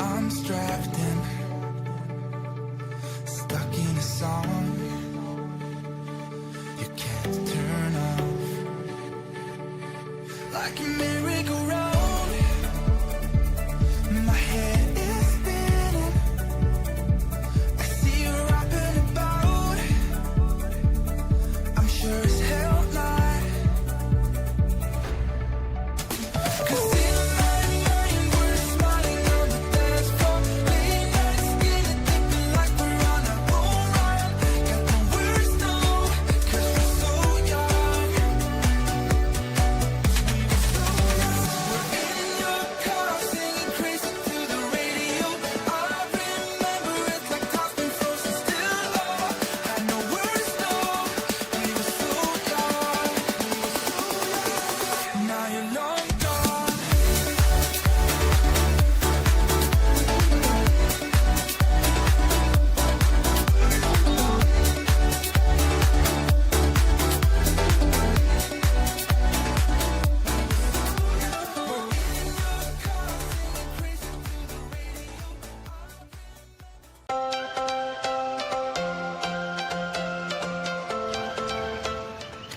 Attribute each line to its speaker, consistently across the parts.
Speaker 1: I'm strapped in, stuck in a song you can't turn off. Like a merry-go-round, my head is spinning. I see you rapping about, I'm sure as hell not.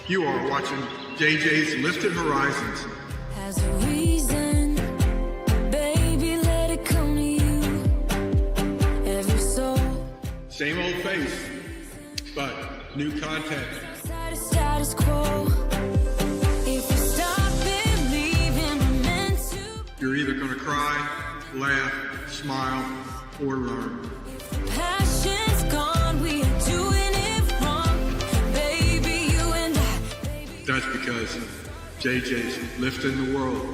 Speaker 2: You are watching JJ's Lifted Horizons.
Speaker 3: Has a reason, baby, let it come to you. Every soul.
Speaker 2: Same old face, but new content.
Speaker 3: Status quo. If you stop believing we're meant to.
Speaker 2: You're either going to cry, laugh, smile, or learn.
Speaker 3: If the passion's gone, we are doing it wrong. Baby, you and I.
Speaker 2: That's because JJ's lifting the world.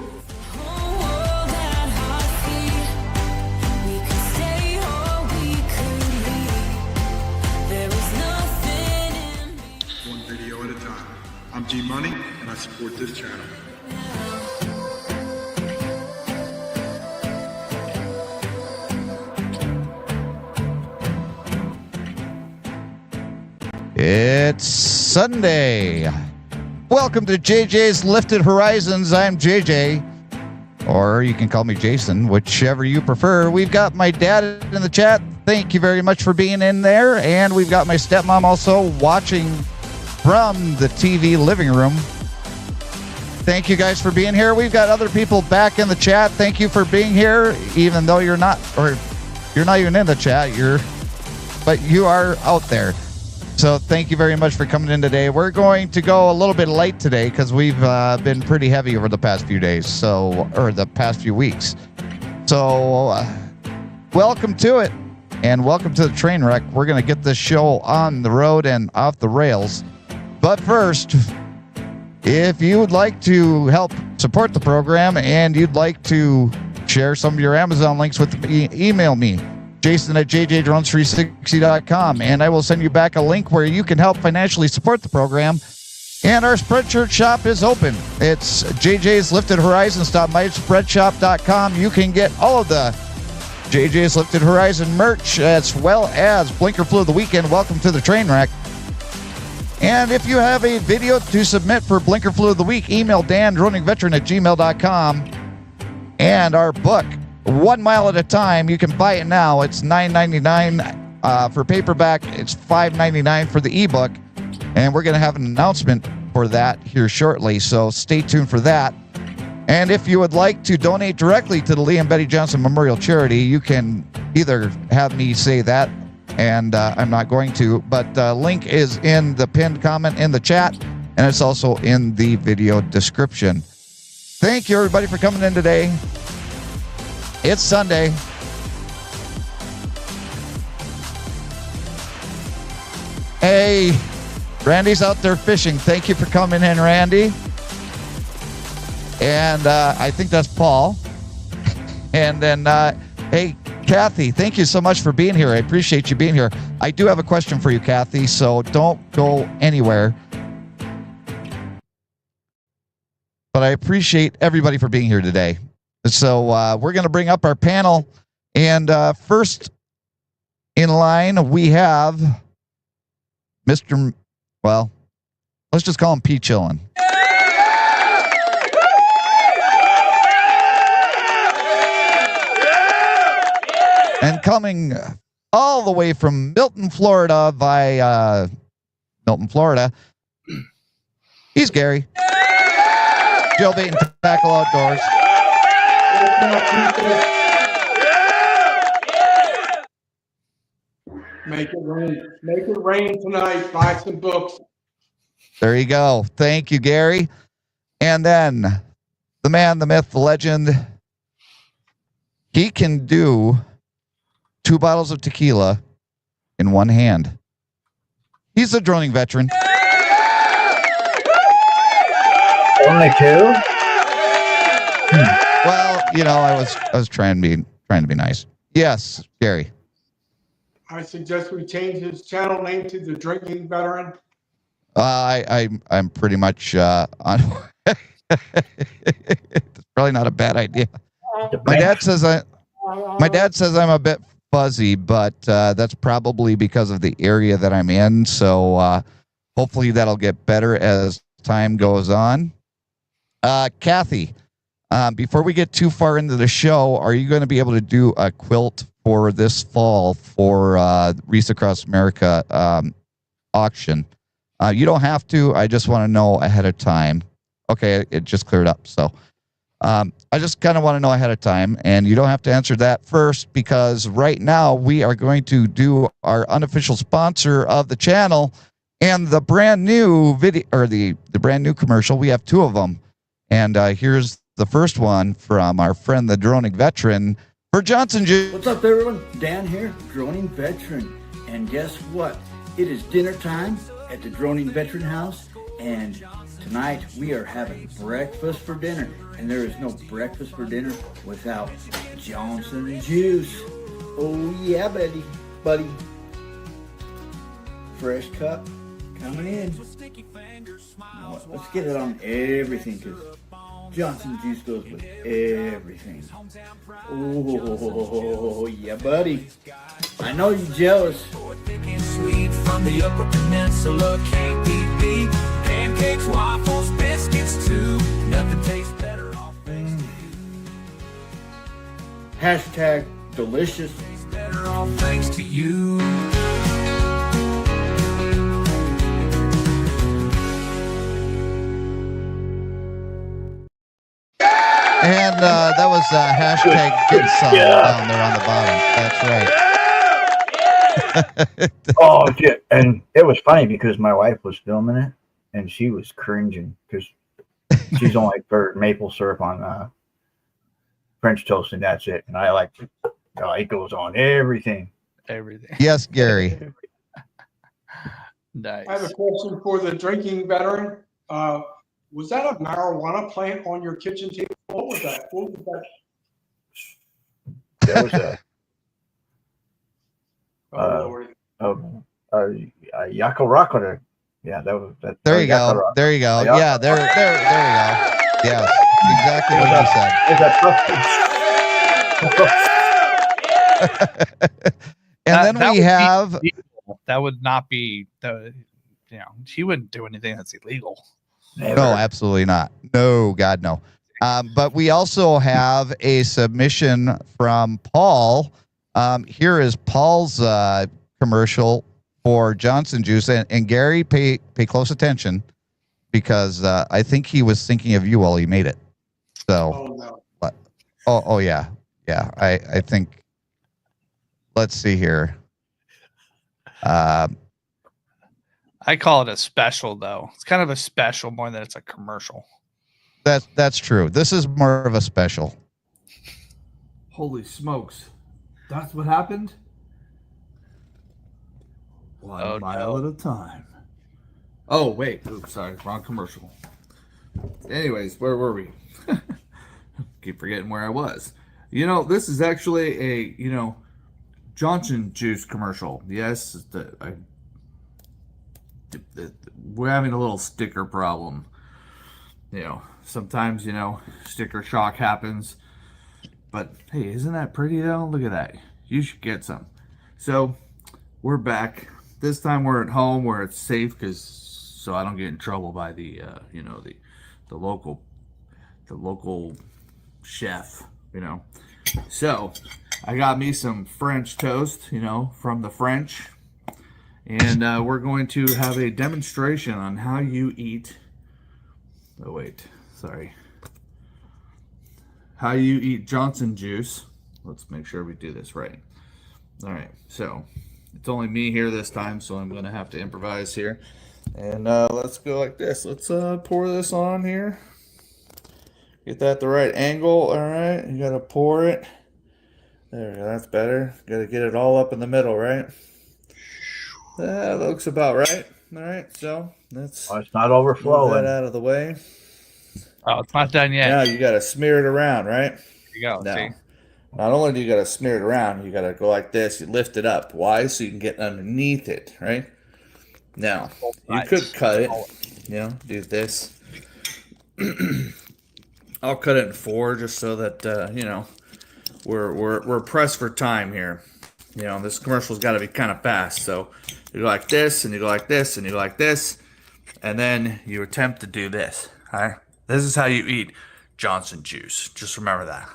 Speaker 3: Whole world at our feet. We could stay or we could leave. There is nothing in between.
Speaker 2: One video at a time. I'm G Money, and I support this channel.
Speaker 4: It's Sunday. Welcome to JJ's Lifted Horizons. I'm JJ, or you can call me Jason, whichever you prefer. We've got my dad in the chat. Thank you very much for being in there. And we've got my stepmom also watching from the TV living room. Thank you guys for being here. We've got other people back in the chat. Thank you for being here, even though you're not even in the chat. But you are out there. So thank you very much for coming in today. We're going to go a little bit light today because we've been pretty heavy over the past few days, or the past few weeks. So welcome to it, and welcome to the train wreck. We're going to get this show on the road and off the rails. But first, if you would like to help support the program and you'd like to share some of your Amazon links with me, email me. Jason at jjdrones360.com, and I will send you back a link where you can help financially support the program. And our Spreadshirt shop is open. It's JJ's Lifted Horizons.myspreadshop.com. You can get all of the JJ's Lifted Horizon merch, as well as Blinker Flu of the Weekend. Welcome to the train wreck. And if you have a video to submit for Blinker Flu of the Week, email dandroningveteran@gmail.com. And our book, 1 Mile at a Time, you can buy it now. It's $9.99 for paperback. It's $5.99 for the ebook, and we're going to have an announcement for that here shortly, so stay tuned for that. And if you would like to donate directly to the Lee and Betty Johnson Memorial Charity, you can either have me say that, and I'm not going to, but the link is in the pinned comment in the chat, and it's also in the video description. Thank you, everybody, for coming in today. It's Sunday. Hey, Randy's out there fishing. Thank you for coming in, Randy. And I think that's Paul. And then, hey, Kathy, thank you so much for being here. I appreciate you being here. I do have a question for you, Kathy, so don't go anywhere. But I appreciate everybody for being here today. So we're going to bring up our panel. And first in line, we have Mr. Well, let's just call him P. Chillin. And coming all the way from Milton, Florida, Milton, Florida, he's Gary. Joe Bait and Tackle Outdoors.
Speaker 2: Make it rain. Make it rain tonight. Buy some books.
Speaker 4: There you go. Thank you, Gary. And then the man, the myth, the legend. He can do 2 bottles of tequila in one hand. He's a droning veteran.
Speaker 5: Only 2?
Speaker 4: Well, you know, I was trying to be nice. Yes, Gary.
Speaker 2: I suggest we change his channel name to the Drinking Veteran.
Speaker 4: I'm pretty much on. It's probably not a bad idea. My dad says I'm a bit fuzzy, but that's probably because of the area that I'm in. So hopefully that'll get better as time goes on. Kathy, before we get too far into the show, are you going to be able to do a quilt for this fall for Reese Across America auction? You don't have to. I just want to know ahead of time. Okay, it just cleared up. So I just kind of want to know ahead of time, and you don't have to answer that first, because right now we are going to do our unofficial sponsor of the channel and the brand new video, or the brand new commercial. We have 2 of them, and here's the first one from our friend, the droning veteran, for Johnson Juice.
Speaker 6: What's up, everyone? Dan here, droning veteran. And guess what? It is dinner time at the droning veteran house, and tonight we are having breakfast for dinner. And there is no breakfast for dinner without Johnson Juice. Oh yeah, buddy. Fresh cup coming in. Now, let's get it on everything, because Johnson Juice goes with everything. Oh, yeah, buddy. I know you're jealous.
Speaker 1: Thick and sweet from the Upper Peninsula, can't be beat. Pancakes, waffles, biscuits too. Nothing tastes better off thanks to you.
Speaker 6: Hashtag delicious.
Speaker 1: Tastes better off thanks to you.
Speaker 4: And that was hashtag good song down there on the bottom. That's right.
Speaker 5: Oh, yeah. And it was funny because my wife was filming it and she was cringing because she's only for maple syrup on French toast, and that's it. And I like, it goes on everything.
Speaker 7: Everything.
Speaker 4: Yes, Gary.
Speaker 7: Nice.
Speaker 2: I have a question for the Drinking Veteran. Was that a marijuana plant on your kitchen table? What was that? What was that?
Speaker 5: That was
Speaker 2: Lord.
Speaker 5: a Yako Rocker. Yeah, that was that.
Speaker 4: There you go.
Speaker 5: Rock.
Speaker 4: There you go.
Speaker 5: Yeah.
Speaker 4: Yeah, there you go. Yes, exactly what you said. And then we have.
Speaker 7: That would not be the. She wouldn't do anything that's illegal.
Speaker 5: Never.
Speaker 4: No, absolutely not. No, God, no. But we also have a submission from Paul. Here is Paul's commercial for Johnson Juice. And Gary, pay close attention, because I think he was thinking of you while he made it. So,
Speaker 2: Oh, no.
Speaker 4: oh yeah. Yeah, I think, let's see here.
Speaker 7: I call it a special, though. It's kind of a special more than it's a commercial.
Speaker 4: That's true. This is more of a special.
Speaker 8: Holy smokes. That's what happened? 1 mile at a time. Oh, wait. Oops, sorry. Wrong commercial. Anyways, where were we? Keep forgetting where I was. This is actually a, Johnson Juice commercial. Yes, we're having a little sticker problem. Sometimes, sticker shock happens. But hey, isn't that pretty though? Look at that. You should get some. So we're back. This time we're at home where it's safe, so I don't get in trouble by the the local chef. So I got me some French toast, from the French. And we're going to have a demonstration on how you eat. Oh, wait. Sorry. How you eat Johnson juice. Let's make sure we do this right. All right. So it's only me here this time, so I'm going to have to improvise here. And let's go like this. Let's pour this on here. Get that the right angle. All right. You got to pour it. There we go. That's better. Got to get it all up in the middle, right? That looks about right. All right. So let's
Speaker 5: It's not
Speaker 8: move
Speaker 5: overflowing.
Speaker 8: that out of the way.
Speaker 7: Oh, it's not done yet.
Speaker 8: Now you got to smear it around, right?
Speaker 7: There you go.
Speaker 8: Now,
Speaker 7: See?
Speaker 8: not only do you got to smear it around, you got to go like this. You lift it up. Why? So you can get underneath it, right? Now, you could cut it. Do this. I'll cut it in 4 just so that we're pressed for time here. This commercial's got to be kind of fast. So you go like this, and you go like this, and you go like this, and then you attempt to do this. All right. This is how you eat Johnson juice. Just remember that.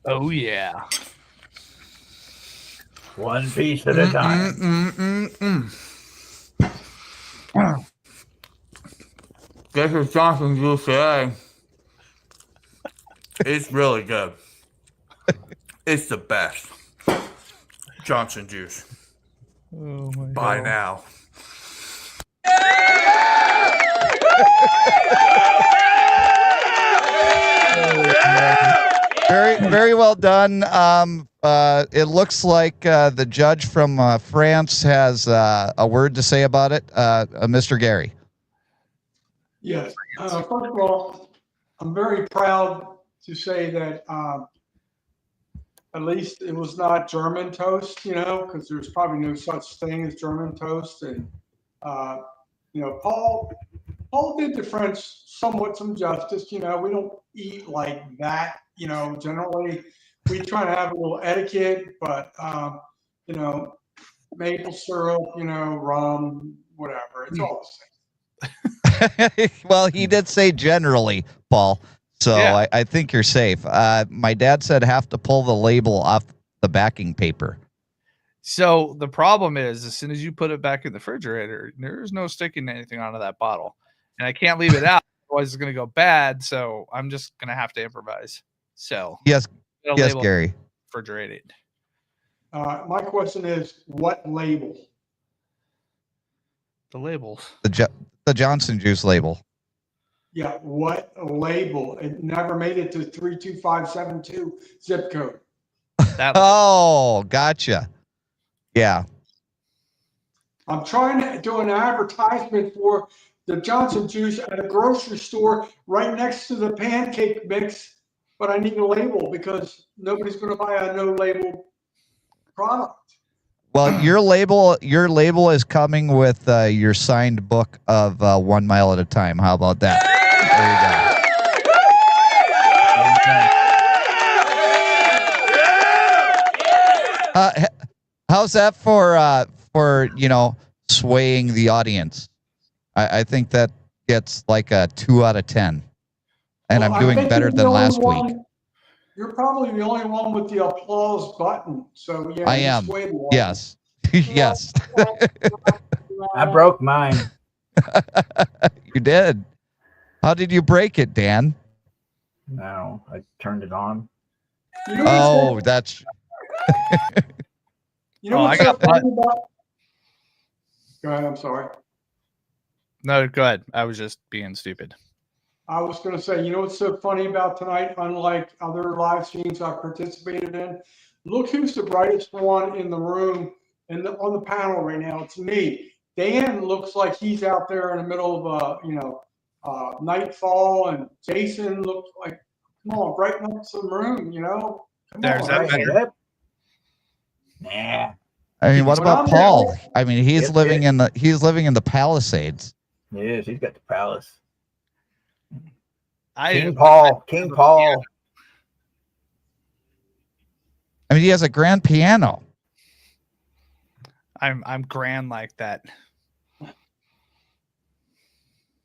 Speaker 7: Oh, yeah.
Speaker 5: One piece at a time.
Speaker 8: This is Johnson juice today. It's really good. It's the best. Johnson juice.
Speaker 7: Oh, my
Speaker 8: Bye now.
Speaker 4: Very, very well done. It looks like the judge from France has a word to say about it. Mr. Gary.
Speaker 2: Yes. First of all, I'm very proud to say that at least it was not German toast, because there's probably no such thing as German toast. And, Paul did the French somewhat some justice. We don't eat like that, generally. We try to have a little etiquette, but, maple syrup, rum, whatever. It's all the same.
Speaker 4: Well, he did say generally, Paul. So
Speaker 7: Yeah.
Speaker 4: I think you're safe. My dad said have to pull the label off the backing paper.
Speaker 7: So the problem is, as soon as you put it back in the refrigerator, there's no sticking anything onto that bottle, and I can't leave it out, otherwise it's going to go bad. So I'm just going to have to improvise. So
Speaker 4: Yes,
Speaker 7: get a
Speaker 4: yes,
Speaker 7: label
Speaker 4: Gary.
Speaker 7: refrigerated.
Speaker 2: My question is, what label?
Speaker 7: The labels.
Speaker 4: The Johnson juice label.
Speaker 2: Yeah, what label? It never made it to 32572 zip code.
Speaker 7: That
Speaker 4: Oh, gotcha. Yeah.
Speaker 2: I'm trying to do an advertisement for the Johnson juice at a grocery store right next to the pancake mix, but I need a label because nobody's going to buy a no label product.
Speaker 4: Well, your label is coming with your signed book of 1 mile at a time. How about that? There you go. How's that for swaying the audience? I think that gets like a 2 out of 10, and
Speaker 2: Well,
Speaker 4: I'm
Speaker 2: I
Speaker 4: doing
Speaker 2: think
Speaker 4: better
Speaker 2: you're the
Speaker 4: than
Speaker 2: only
Speaker 4: last
Speaker 2: one-
Speaker 4: week.
Speaker 2: You're probably the only one with the applause button. So yeah,
Speaker 4: I
Speaker 2: you
Speaker 4: am.
Speaker 2: swayed the audience.
Speaker 4: Yes. Yes.
Speaker 5: I broke mine.
Speaker 4: You did. How did you break it, Dan?
Speaker 5: No, I turned it on.
Speaker 2: You know what's so-
Speaker 4: Oh, that's
Speaker 2: you know
Speaker 7: Oh,
Speaker 2: what's
Speaker 7: I
Speaker 2: so
Speaker 7: got
Speaker 2: funny about? Go ahead. I'm sorry.
Speaker 7: No, go ahead. I was just being stupid.
Speaker 2: I was going to say, you know what's so funny about tonight? Unlike other live streams I've participated in, look who's the brightest one in the room and on the panel right now. It's me. Dan looks like he's out there in the middle of nightfall, and Jason looks like, come on, brighten up some room, Come
Speaker 7: There's
Speaker 2: on,
Speaker 7: that
Speaker 2: right?
Speaker 7: better.
Speaker 5: Yep. Nah.
Speaker 4: I mean, what
Speaker 2: When
Speaker 4: about
Speaker 2: I'm
Speaker 4: Paul?
Speaker 2: there-
Speaker 4: I mean, he's
Speaker 5: Yep,
Speaker 4: living in the Palisades.
Speaker 5: Yes, he's got the palace.
Speaker 7: I
Speaker 5: King Paul. King Paul.
Speaker 4: I mean, he has a grand piano.
Speaker 7: I'm grand like that,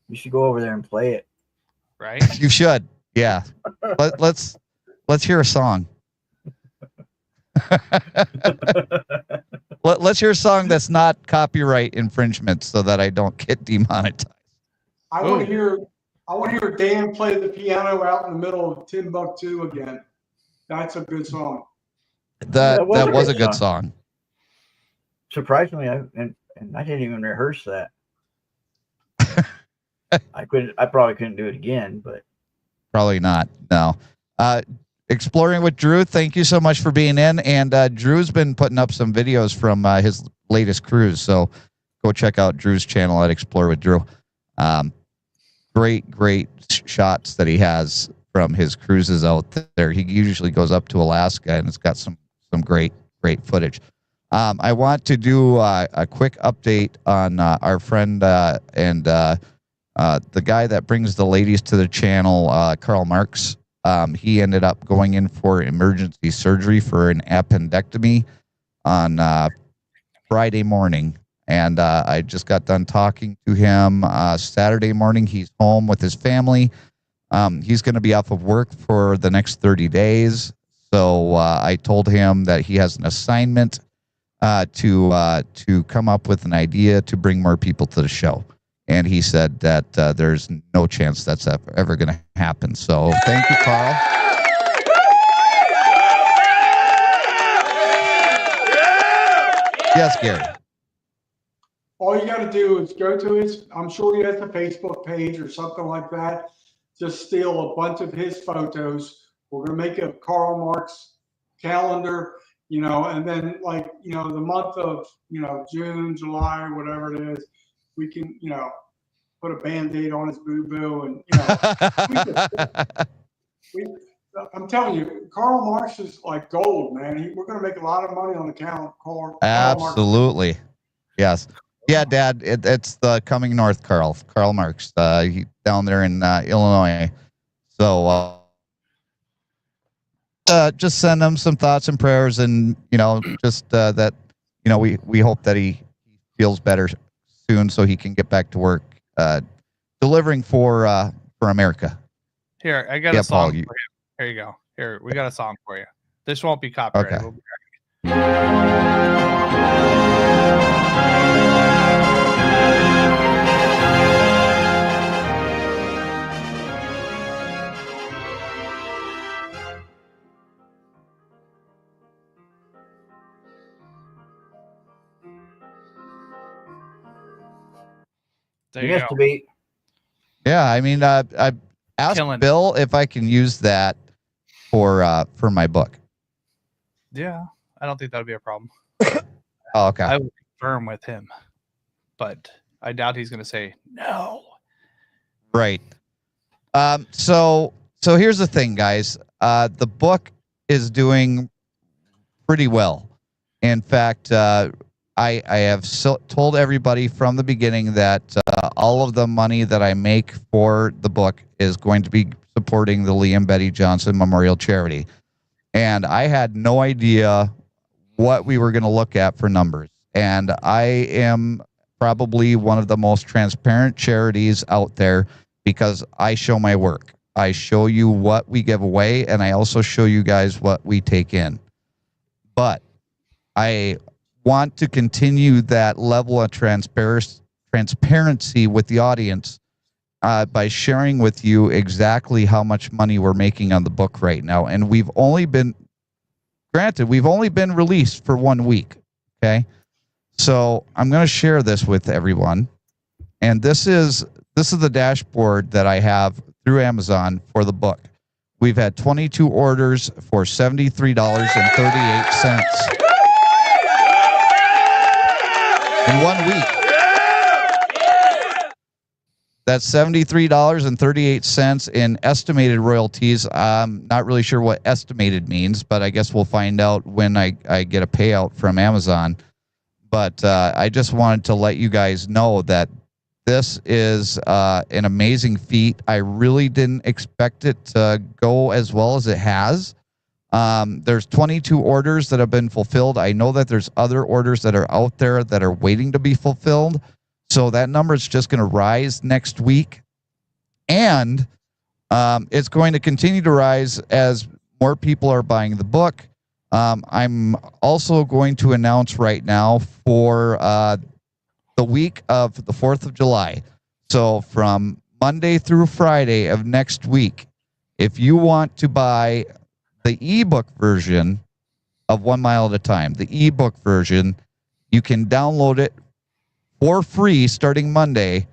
Speaker 5: You should go over there and play it.
Speaker 7: right?
Speaker 4: You should. Yeah. Let's hear a song. Let's hear a song that's not copyright infringement so that I don't get demonetized.
Speaker 2: I want to hear Dan play the piano out in the middle of Timbuktu again. That's a good song.
Speaker 4: That was a good song.
Speaker 5: Surprisingly, I didn't even rehearse that. I probably couldn't do it again, but
Speaker 4: probably not. No. Exploring with Drew, thank you so much for being in. And Drew's been putting up some videos from his latest cruise. So go check out Drew's channel at Explore with Drew. Great shots that he has from his cruises out there. He usually goes up to Alaska, and it's got some great footage. I want to do a quick update on our friend and the guy that brings the ladies to the channel, Karl Marx. He ended up going in for emergency surgery for an appendectomy on Friday morning. And I just got done talking to him Saturday morning. He's home with his family. He's going to be off of work for the next 30 days. So I told him that he has an assignment to come up with an idea to bring more people to the show. And he said that there's no chance that's ever going to happen. So thank you, Carl. Yes, Gary.
Speaker 2: All you got to do is go to his, I'm sure he has a Facebook page or something like that. Just steal a bunch of his photos. We're going to make a Karl Marx calendar, and then the month of, June, July, whatever it is, we can, put a Band-Aid on his boo-boo and, I'm telling you, Karl Marx is like gold, man. We're going to make a lot of money on the calendar.
Speaker 4: Absolutely. Yes. Yeah, Dad, it's the Coming North Karl Marx, he down there in Illinois. So just send him some thoughts and prayers, and just that we hope that he feels better soon, so he can get back to work delivering for America.
Speaker 7: Here, I got a song
Speaker 4: Paul,
Speaker 7: for you. Here you go. Here, we got a song for you. This won't be copyrighted.
Speaker 4: Okay.
Speaker 7: We'll be back. There
Speaker 5: you
Speaker 7: you
Speaker 5: missed
Speaker 7: go.
Speaker 5: a beat.
Speaker 4: Yeah, I mean, I asked
Speaker 7: Killing.
Speaker 4: Bill if I can use that for my book.
Speaker 7: Yeah, I don't think that would be a problem.
Speaker 4: Oh, okay.
Speaker 7: I will confirm with him, but I doubt he's going to say no.
Speaker 4: Right. So here's the thing, guys. The book is doing pretty well. In fact, I have told everybody from the beginning that all of the money that I make for the book is going to be supporting the Lee and Betty Johnson Memorial Charity. And I had no idea what we were going to look at for numbers. And I am probably one of the most transparent charities out there because I show my work. I show you what we give away, and I also show you guys what we take in. But I want to continue that level of transparency with the audience by sharing with you exactly how much money we're making on the book right now. And we've only been released for 1 week. Okay. So I'm going to share this with everyone. And this is the dashboard that I have through Amazon for the book. We've had 22 orders for $73.38 in 1 week. That's $73.38 in estimated royalties. I'm not really sure what estimated means, but I guess we'll find out when I get a payout from Amazon. But I just wanted to let you guys know that this is an amazing feat. I really didn't expect it to go as well as it has. There's 22 orders that have been fulfilled. I know that there's other orders that are out there that are waiting to be fulfilled. So that number is just going to rise next week. And It's going to continue to rise as more people are buying the book. I'm also going to announce right now for the week of the 4th of July. So from Monday through Friday of next week, if you want to buy the ebook version of 1 Mile at a Time, the ebook version, you can download it for free starting Monday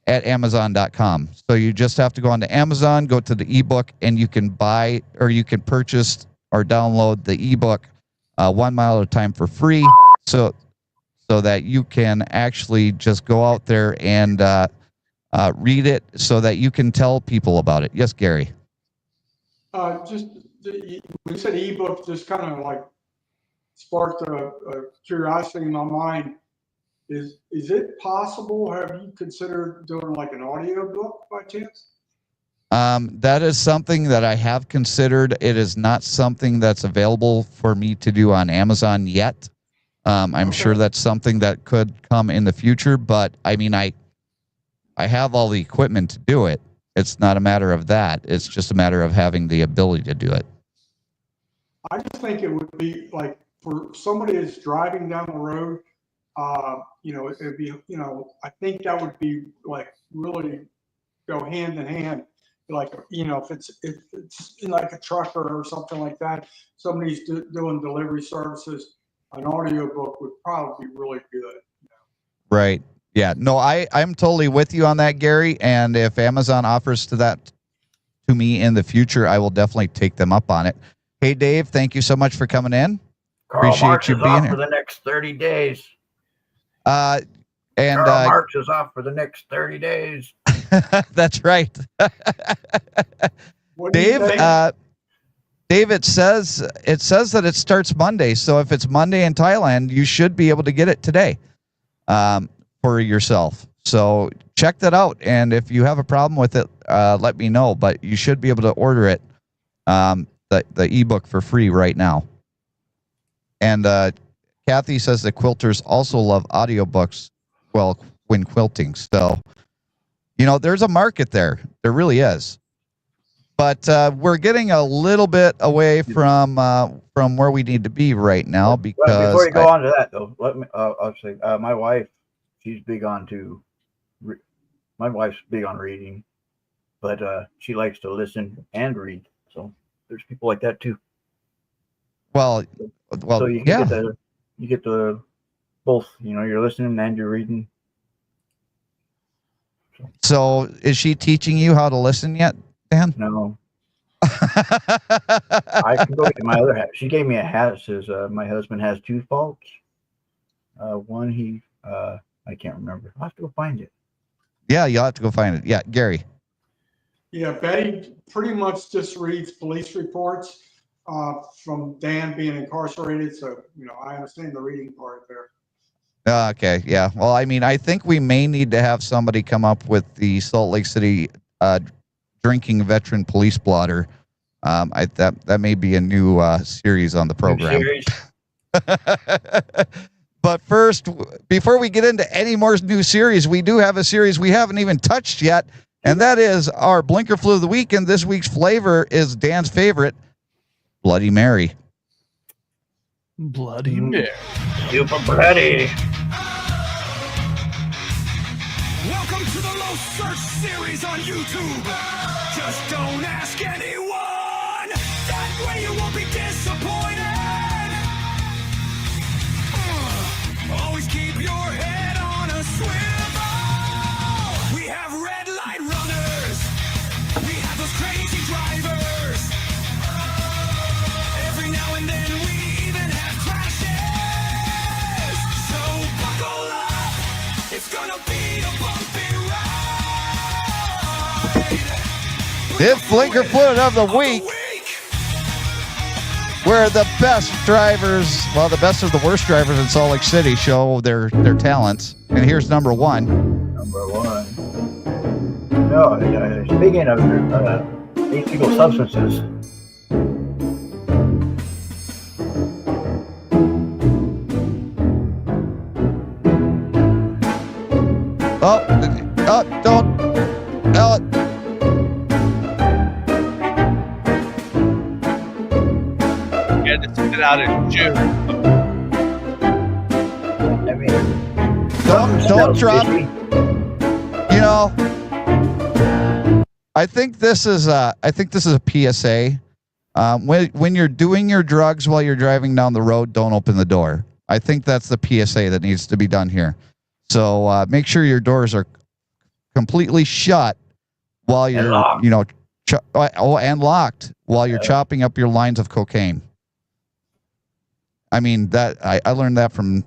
Speaker 4: at Amazon.com. So you just have to go onto Amazon, go to the ebook, and you can buy or you can purchase or download the ebook 1 Mile at a Time for free. So that you can actually just go out there and read it so that you can tell people about it. Yes, Gary.
Speaker 2: Just when you said ebook, just kind of like sparked a curiosity in my mind. Is it possible? Have you considered doing like an audio book by chance?
Speaker 4: That is something that I have considered. It is not something that's available for me to do on Amazon yet. I'm sure that's something that could come in the future, but I mean, I have all the equipment to do it. It's not a matter of that. It's just a matter of having the ability to do it.
Speaker 2: I just think it would be like for somebody that's driving down the road, it'd be, I think that would be like really go hand in hand. Like, if it's in like a trucker or something like that, somebody's doing delivery services, an audio book would probably be really good.
Speaker 4: Right. Yeah. No, I'm totally with you on that, Gary. And if Amazon offers to me in the future, I will definitely take them up on it. Hey, Dave, thank you so much for coming in.
Speaker 5: Karl
Speaker 4: Appreciate
Speaker 5: Marx
Speaker 4: you
Speaker 5: is
Speaker 4: being
Speaker 5: off
Speaker 4: here.
Speaker 5: for the next 30 days.
Speaker 4: Karl
Speaker 5: Marx is off for the next 30 days.
Speaker 4: That's right.
Speaker 2: What do you
Speaker 4: Dave,
Speaker 2: think?
Speaker 4: Dave, it says that it starts Monday. So if it's Monday in Thailand, you should be able to get it today for yourself. So check that out. And if you have a problem with it, let me know. But you should be able to order it, the ebook for free right now. And Kathy says that quilters also love audiobooks when quilting. So, there's a market there. There really is. But we're getting a little bit away from where we need to be right now because.
Speaker 5: Well, before you go on to that, though, let me. I'll say my wife. She's big on my wife's big on reading, but she likes to listen and read. So there's people like that too.
Speaker 4: Well,
Speaker 5: so you get the both. You're listening and you're reading.
Speaker 4: So is she teaching you how to listen yet, Dan?
Speaker 5: No. I can go get my other hat. She gave me a hat that says my husband has two faults. One I can't remember. I'll have to go find it.
Speaker 4: Yeah, you'll have to go find it. Yeah, Gary.
Speaker 2: Yeah, Betty pretty much just reads police reports from Dan being incarcerated. So, I understand the reading part there.
Speaker 4: Okay, yeah. Well, I mean, I think we may need to have somebody come up with the Salt Lake City drinking veteran police blotter. That may be a new series on the program. But first, before we get into any more new series, we do have a series we haven't even touched yet, and that is our Blinker Flu of the Week. And this week's flavor is Dan's favorite, Bloody Mary.
Speaker 7: Bloody Mary.
Speaker 5: Super bloody.
Speaker 1: Welcome to the Low Search series on YouTube. Just don't ask anyone. That way you won't be disappointed. Always keep your head on a swivel. We have red light runners. We have those crazy drivers. Every now and then we even have crashes. So buckle up. It's gonna be a bumpy ride.
Speaker 4: The Blinker Fluid of the Week, where the best drivers, the best of the worst drivers in Salt Lake City show their talents. And here's number one.
Speaker 5: Number one. No, speaking of illegal substances.
Speaker 7: out and shoot.
Speaker 5: I mean,
Speaker 4: Don't drop. You know, I think this is a PSA. When you're doing your drugs while you're driving down the road, don't open the door. I think that's the PSA that needs to be done here. So make sure your doors are completely shut while you're, you know, and locked while you're chopping up your lines of cocaine. I mean, that I learned that from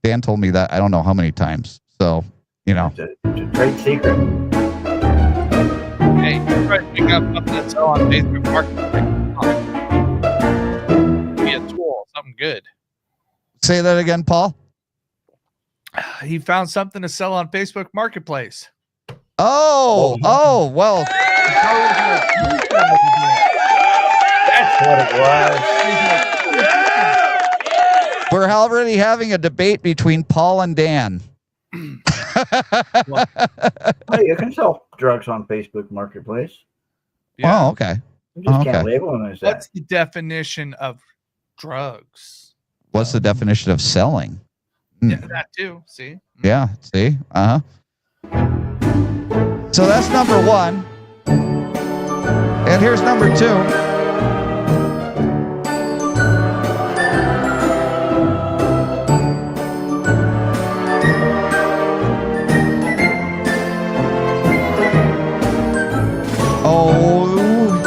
Speaker 4: Dan. Told me that I don't know how many times. So you know,
Speaker 5: it's a trade secret.
Speaker 7: Hey, you try to pick up something that's sell on Facebook Marketplace. Be a tool, something good.
Speaker 4: say that again, Paul.
Speaker 7: He found something to sell on Facebook Marketplace.
Speaker 4: Oh, well.
Speaker 5: That's what it was.
Speaker 4: We're already having a debate between Paul and Dan.
Speaker 5: Well, you can sell drugs on Facebook Marketplace.
Speaker 4: Oh, okay.
Speaker 5: You just
Speaker 4: Okay.
Speaker 5: can't label them as that.
Speaker 7: What's the definition of drugs?
Speaker 4: What's the definition of selling?
Speaker 7: Yeah, that too. See?
Speaker 4: Yeah, see? Uh-huh. So that's number one. And here's number two. Oh,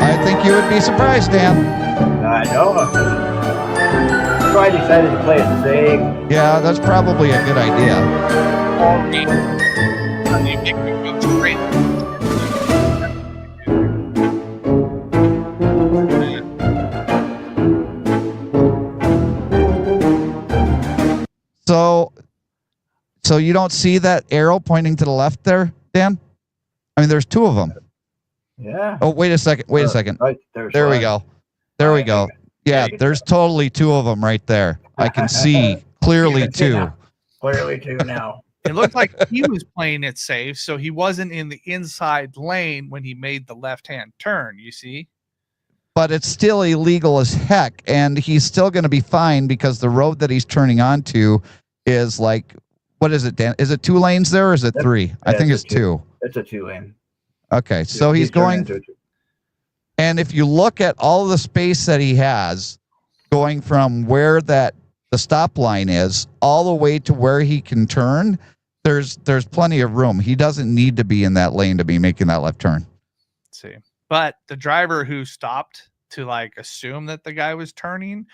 Speaker 4: I think you would be surprised, Dan.
Speaker 5: I know. So I decided to play it safe.
Speaker 4: Yeah, that's probably a good idea.
Speaker 7: You make me go straight.
Speaker 4: So you don't see that arrow pointing to the left there, Dan? I mean, there's two of them.
Speaker 5: Yeah.
Speaker 4: Oh, wait a second. Wait a second.
Speaker 5: Right,
Speaker 4: There we go. There we go. Yeah, there's totally two of them right there. I can see clearly two.
Speaker 5: Clearly two now.
Speaker 7: It looked like he was playing it safe, so he wasn't in the inside lane when he made the left-hand turn, you see?
Speaker 4: But it's still illegal as heck, and he's still going to be fined because the road that he's turning onto is like, what is it, Dan? Is it 2 lanes there or is it 3? I think it's 2.
Speaker 5: It's a 2-lane.
Speaker 4: Okay, so he's going, and if you look at all the space that he has going from where the stop line is all the way to where he can turn, there's plenty of room. He doesn't need to be in that lane to be making that left turn.
Speaker 7: Let's see. But the driver who stopped to like assume that the guy was turning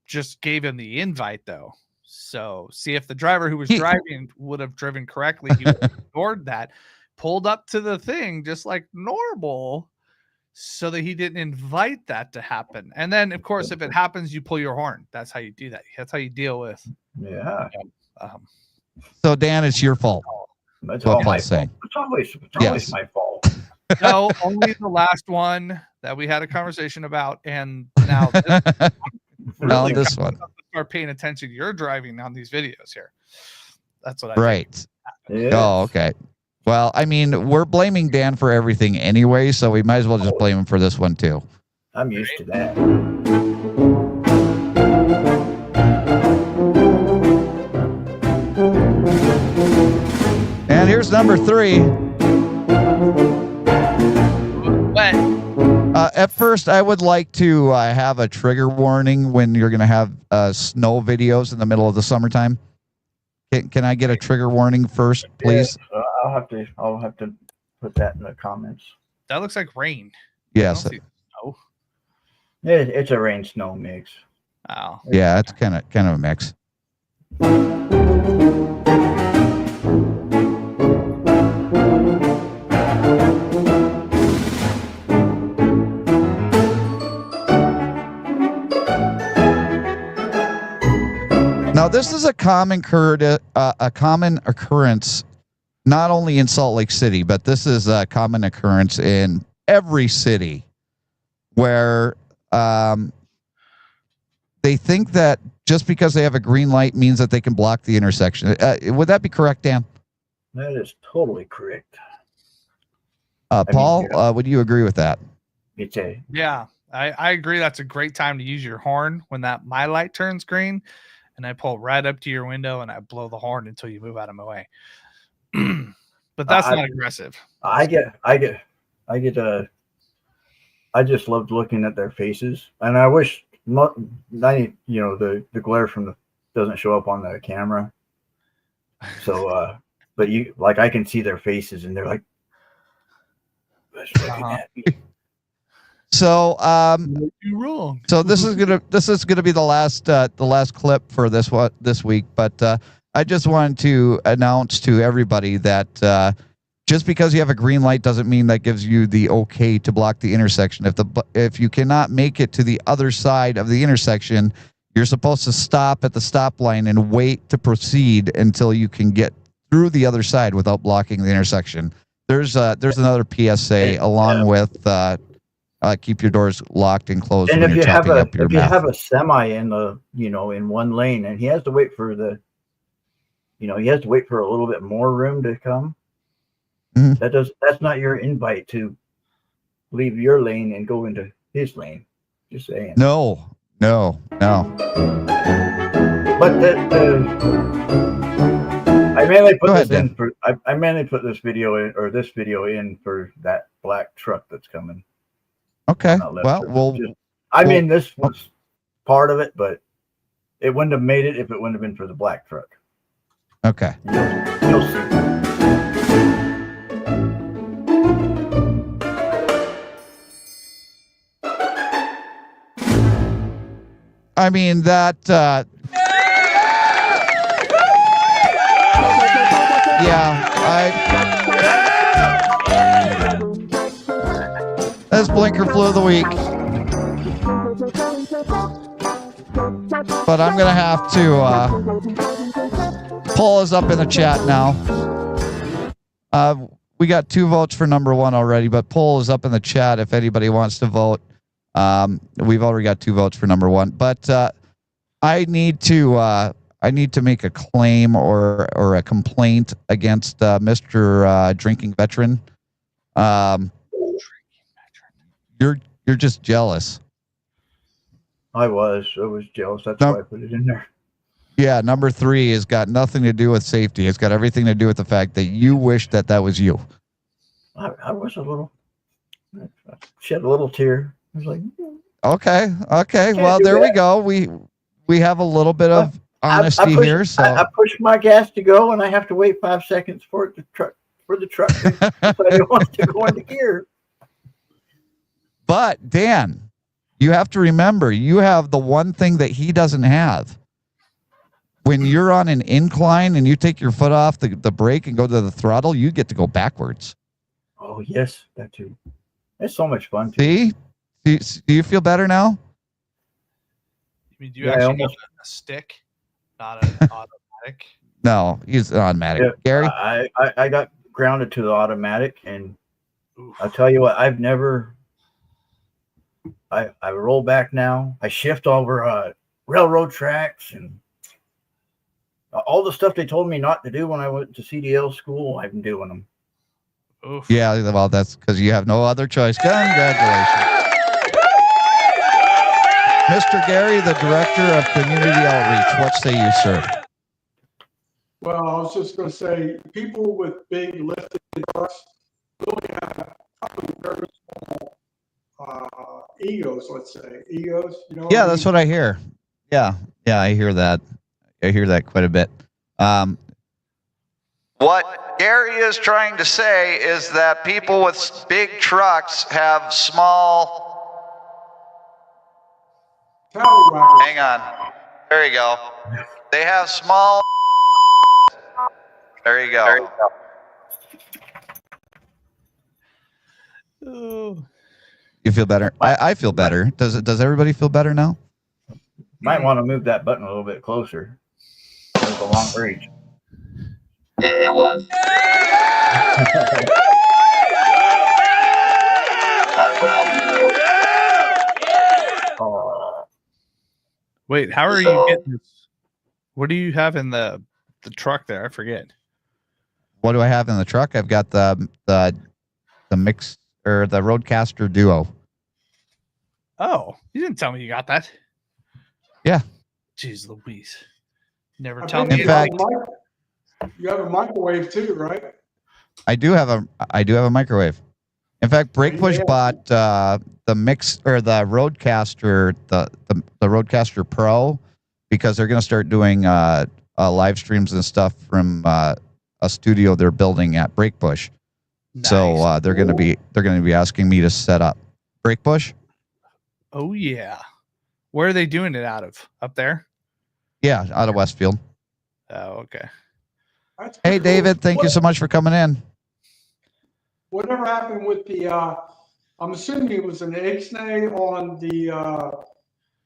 Speaker 7: just gave him the invite though. So see if the driver who was driving would have driven correctly, he would have ignored that, pulled up to the thing just like normal so that he didn't invite that to happen. And then of course, if it happens, you pull your horn. That's how you do that. That's how you deal with.
Speaker 5: Yeah.
Speaker 4: So Dan, it's your fault.
Speaker 5: That's
Speaker 4: What
Speaker 5: all my
Speaker 4: Paul's saying.
Speaker 5: fault. It's always
Speaker 4: Yes.
Speaker 5: my fault.
Speaker 7: No, only the last one that we had a conversation about. And now this,
Speaker 4: No, this one.
Speaker 7: start paying attention to your driving on these videos here. That's what I
Speaker 4: Right.
Speaker 5: Yeah.
Speaker 4: Oh, okay. Well, I mean, we're blaming Dan for everything anyway, so we might as well just blame him for this one too.
Speaker 5: I'm used to that.
Speaker 4: And here's number 3.
Speaker 7: Wet.
Speaker 4: At first, I would like to have a trigger warning when you're going to have snow videos in the middle of the summertime. Can I get a trigger warning first, please?
Speaker 5: Yeah, I'll have to put that in the comments.
Speaker 7: That looks like rain.
Speaker 4: Yes.
Speaker 7: I don't see snow.
Speaker 5: It's a rain snow mix.
Speaker 7: Oh.
Speaker 4: Yeah, it's kind of a mix. Now, this is a common occurrence, not only in Salt Lake City, but this is a common occurrence in every city where they think that just because they have a green light means that they can block the intersection. Would that be correct, Dan?
Speaker 5: That is totally correct.
Speaker 4: Paul, would you agree with that?
Speaker 5: It's a
Speaker 7: Yeah, I agree. That's a great time to use your horn when my light turns green, and I pull right up to your window and I blow the horn until you move out of my way. But that's not aggressive.
Speaker 5: I just loved looking at their faces, and I wish the glare from doesn't show up on the camera. So, but I can see their faces, and they're like, "What's looking at me?"
Speaker 4: So,
Speaker 7: You're wrong.
Speaker 4: so this is gonna be the last clip for this week. But I just wanted to announce to everybody that just because you have a green light doesn't mean that gives you the okay to block the intersection. If you cannot make it to the other side of the intersection, you're supposed to stop at the stop line and wait to proceed until you can get through the other side without blocking the intersection. There's another PSA along with keep your doors locked and closed
Speaker 5: And
Speaker 4: when
Speaker 5: if
Speaker 4: you're
Speaker 5: you have
Speaker 4: chopping up your meth.
Speaker 5: have a semi in in one lane, and he has to wait for he has to wait for a little bit more room to come.
Speaker 4: Mhm.
Speaker 5: That's not your invite to leave your lane and go into his lane. Just saying.
Speaker 4: No.
Speaker 5: But I mainly put
Speaker 4: Go
Speaker 5: this
Speaker 4: ahead,
Speaker 5: in for I mainly put this video in for that black truck that's coming.
Speaker 4: Okay.
Speaker 5: Not left
Speaker 4: Well,
Speaker 5: turn. This was part of it, but it wouldn't have made it if it wouldn't have been for the black truck.
Speaker 4: okay.
Speaker 5: You'll see.
Speaker 4: I mean that. That's blinker flu of the week. But I'm gonna have to pull us up in the chat now. We got 2 votes for number 1 already, but poll is up in the chat if anybody wants to vote. We've already got 2 votes for number 1, but I need to make a claim or a complaint against Mr. Drinking Veteran. You're just jealous.
Speaker 5: I was jealous. That's why I put it in there.
Speaker 4: Yeah, number 3 has got nothing to do with safety. It's got everything to do with the fact that you wish that was you.
Speaker 5: I was a little. I shed a little tear. I was like,
Speaker 4: Okay. Well, there we go. We have a little bit of honesty here. So
Speaker 5: I push my gas to go, and I have to wait 5 seconds for the truck to decide it wants to go into gear.
Speaker 4: But Dan, you have to remember, you have the one thing that he doesn't have. When you're on an incline and you take your foot off the brake and go to the throttle, you get to go backwards.
Speaker 5: Oh yes, that too. It's so much fun too.
Speaker 4: See? Do you feel better now?
Speaker 7: I mean, do you actually have a stick, not an automatic?
Speaker 4: No, he's automatic.
Speaker 5: Yeah,
Speaker 4: Gary?
Speaker 5: I got grounded to the automatic, and I'll tell you what, I roll back now. I shift over railroad tracks and all the stuff they told me not to do when I went to CDL school. I've been doing them.
Speaker 7: Oof.
Speaker 4: Yeah, well, that's because you have no other choice. Congratulations. Mr. Gary, the Director of Community Outreach. What say you, sir?
Speaker 2: Well, I was just going to say, people with big lifted trucks really have probably very small egos, let's say. Egos, you know?
Speaker 4: Yeah, that's what I hear. Yeah, I hear that. I hear that quite a bit. What Gary is trying to say is that people with big trucks have small...
Speaker 2: Tallywhackers.
Speaker 4: Hang on. There you go. They have small... There you go.
Speaker 7: Oh.
Speaker 4: You feel better? I feel better. Does everybody feel better now?
Speaker 5: Might want to move that button a little bit closer. There's a long reach.
Speaker 7: Wait, how are you getting this? What do you have in the truck there? I forget.
Speaker 4: What do I have in the truck? I've got the mix or the Roadcaster Duo.
Speaker 7: Oh, you didn't tell me you got that.
Speaker 4: Yeah.
Speaker 7: Jeez Louise. Never
Speaker 2: I
Speaker 7: tell
Speaker 2: bet
Speaker 7: me.
Speaker 4: In fact-
Speaker 2: you have a microwave too, right?
Speaker 4: I do have a microwave. In fact, Breakpush
Speaker 2: yeah.
Speaker 4: bought the mix or the Roadcaster, the Roadcaster Pro, because they're going to start doing live streams and stuff from a studio they're building at Breakpush. So
Speaker 7: Nice.
Speaker 4: they're going to be asking me to set up Breakpush.
Speaker 7: Oh yeah. Where are they doing it out of? Up there?
Speaker 4: Yeah, out of Westfield.
Speaker 7: Oh, okay.
Speaker 2: That's
Speaker 4: Hey,
Speaker 2: pretty cool.
Speaker 4: David, thank you so much for coming in.
Speaker 2: Whatever happened with the? I'm assuming it was an Ixnay on the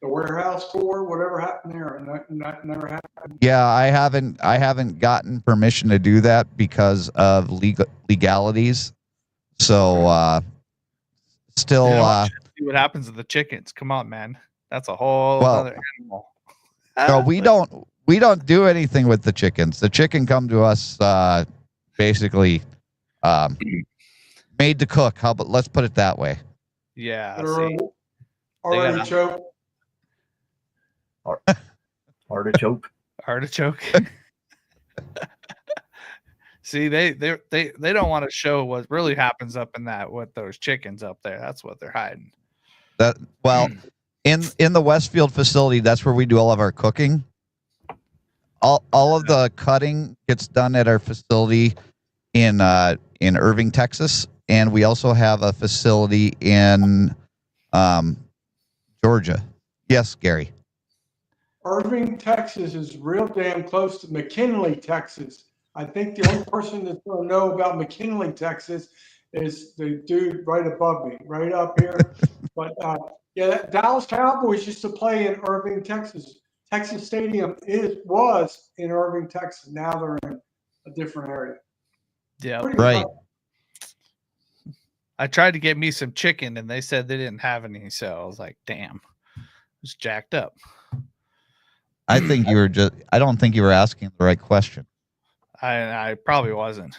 Speaker 2: warehouse tour. Whatever happened there, and that never happened.
Speaker 4: Yeah, I haven't gotten permission to do that because of legalities. So still
Speaker 7: See what happens to the chickens. Come on, man. That's a whole
Speaker 4: Well,
Speaker 7: other animal.
Speaker 4: no, we don't do anything with the chickens. The chicken come to us basically made to cook. Let's put it that way.
Speaker 7: Yeah.
Speaker 2: They're
Speaker 7: See,
Speaker 2: already
Speaker 7: gotta-
Speaker 2: choked.
Speaker 5: Artichoke.
Speaker 7: artichoke. See, they don't want to show what really happens up in that with those chickens up there. That's what they're hiding.
Speaker 4: In the Westfield facility, that's where we do all of our cooking. All of the cutting gets done at our facility in Irving, Texas, and we also have a facility in Georgia. Yes, Gary.
Speaker 2: Irving, Texas is real damn close to McKinley, Texas. I think the only person that's going to know about McKinley, Texas is the dude right above me, right up here. But yeah, Dallas Cowboys used to play in Irving, Texas. Texas Stadium was in Irving, Texas. Now they're in a different area.
Speaker 7: Yeah.
Speaker 2: Pretty
Speaker 4: Right.
Speaker 2: much.
Speaker 7: I tried to get me some chicken and they said they didn't have any. So I was like, damn, it's jacked up.
Speaker 4: I don't think you were asking the right question.
Speaker 7: I probably wasn't.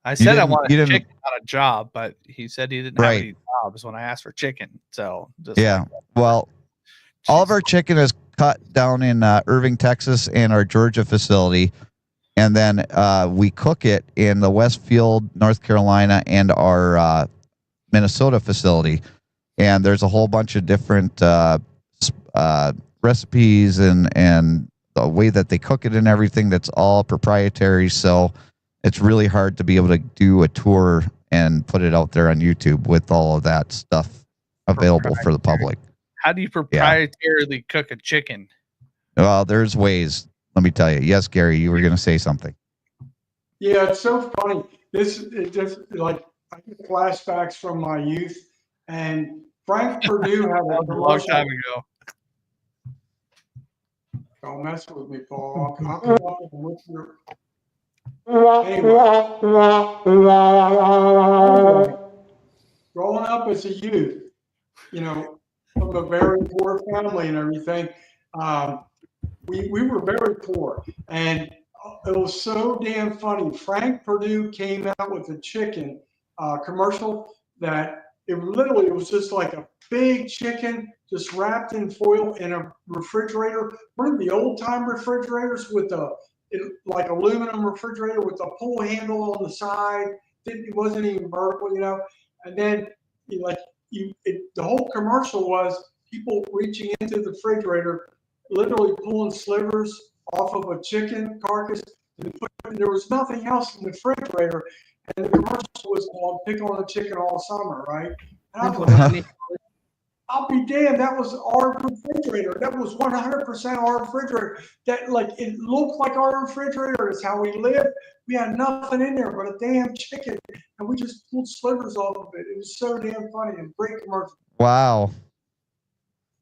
Speaker 7: I said I
Speaker 4: didn't-
Speaker 7: wanted
Speaker 4: you didn't-
Speaker 7: chicken, not a job, but he said he didn't have any jobs when I asked for chicken. So just
Speaker 4: Yeah. Well, all of our chicken is cut down in Irving, Texas, and our Georgia facility, and then we cook it in the Westfield, North Carolina, and our Minnesota facility. And there's a whole bunch of different recipes and the way that they cook it and everything that's all proprietary. So it's really hard to be able to do a tour and put it out there on YouTube with all of that stuff available for the public.
Speaker 7: How do you proprietarily cook a chicken?
Speaker 4: Well, there's ways. Let me tell you. Yes, Gary, you were going to say something.
Speaker 2: Yeah, it's so funny. It just like I get flashbacks from my youth, and Frank Purdue had
Speaker 7: That
Speaker 2: a
Speaker 7: was a long
Speaker 2: commercial.
Speaker 7: time ago.
Speaker 2: Don't mess with me, Paul. I'll come up with your. Anyway. Growing up as a youth, you know, from a very poor family and everything, we were very poor, and it was so damn funny. Frank Purdue came out with a chicken commercial that it was just like a big chicken just wrapped in foil in a refrigerator. One of the old time refrigerators with like aluminum refrigerator with a pull handle on the side. It wasn't even vertical, you know. And then the whole commercial was people reaching into the refrigerator, literally pulling slivers off of a chicken carcass. And there was nothing else in the refrigerator. And the commercial was called "Pick on a Chicken All Summer," right? And I was like, I'll be damned, that was our refrigerator. That was 100% our refrigerator. That it looked like our refrigerator. It's how we lived. We had nothing in there but a damn chicken, and we just pulled slivers off of it. It was so damn funny and great commercial.
Speaker 4: Wow.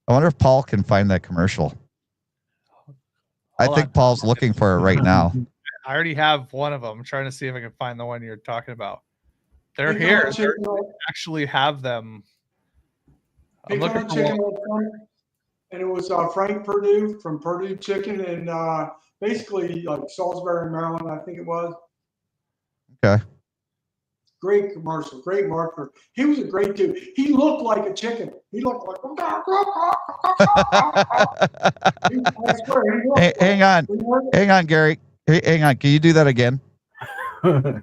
Speaker 4: I wonder if Paul can find that commercial. I think Paul's looking for it right now.
Speaker 7: I already have one of them. I'm trying to see if I can find the one you're talking about. They're
Speaker 2: Pick on
Speaker 7: here.
Speaker 2: a chicken all-
Speaker 7: Actually have them. I'm
Speaker 2: Pick on
Speaker 7: looking
Speaker 2: a
Speaker 7: for
Speaker 2: Chicken
Speaker 7: one.
Speaker 2: All Summer. And it was Frank Purdue from Purdue Chicken, and basically like Salisbury, Maryland, I think it was.
Speaker 4: Okay.
Speaker 2: Great commercial, great marketer. He was a great dude. He looked like a chicken. He looked like. I swear, he looked
Speaker 4: Hang on. Hang on, Gary. Hang on. Can you do that again? Very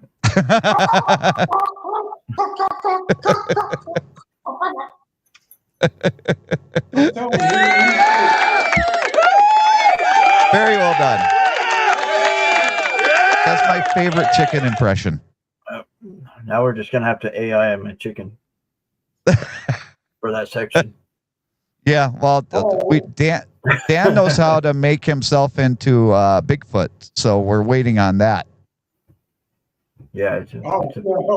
Speaker 4: well done. That's my favorite chicken impression.
Speaker 5: Now we're just gonna have to AI him a chicken for that section.
Speaker 4: Yeah, well, Dan knows how to make himself into Bigfoot, so we're waiting on that.
Speaker 5: Yeah, it's a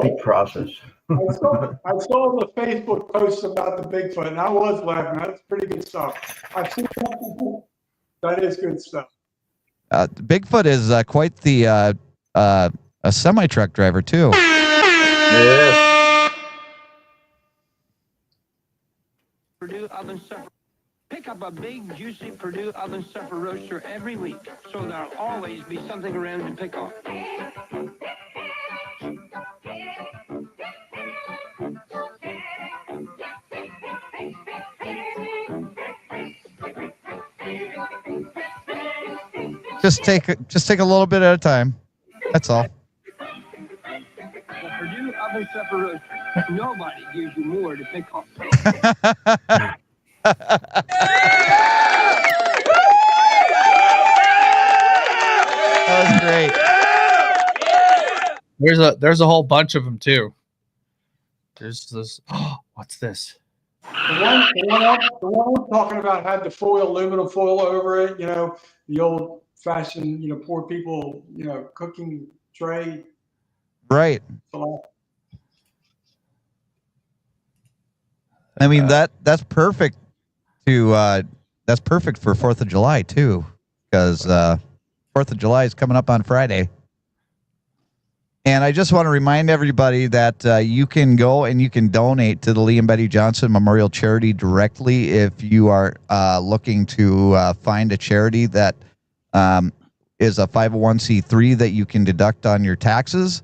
Speaker 5: big process.
Speaker 2: I saw the Facebook post about the Bigfoot, and I was laughing. That's pretty good stuff. I've seen that. That is good stuff.
Speaker 4: Bigfoot is quite the a semi-truck driver too.
Speaker 5: Yes.
Speaker 9: Purdue Oven Supper. Pick up a big, juicy Purdue Oven Supper roaster every week, so there'll always be something around to pick off.
Speaker 4: Just take a little bit at a time. That's all.
Speaker 9: The Purdue Oven Supper roaster. Nobody gives you more to pick off.
Speaker 4: That was great.
Speaker 7: There's a whole bunch of them too. There's this. Oh, what's this?
Speaker 2: The one I'm talking about had the aluminum foil over it. You know, the old-fashioned, poor people, cooking tray.
Speaker 4: Right. I mean that's perfect that's perfect for 4th of July too, because 4th of July is coming up on Friday. And I just want to remind everybody that you can go and you can donate to the Lee and Betty Johnson Memorial Charity directly if you are looking to find a charity that is a 501c3 that you can deduct on your taxes.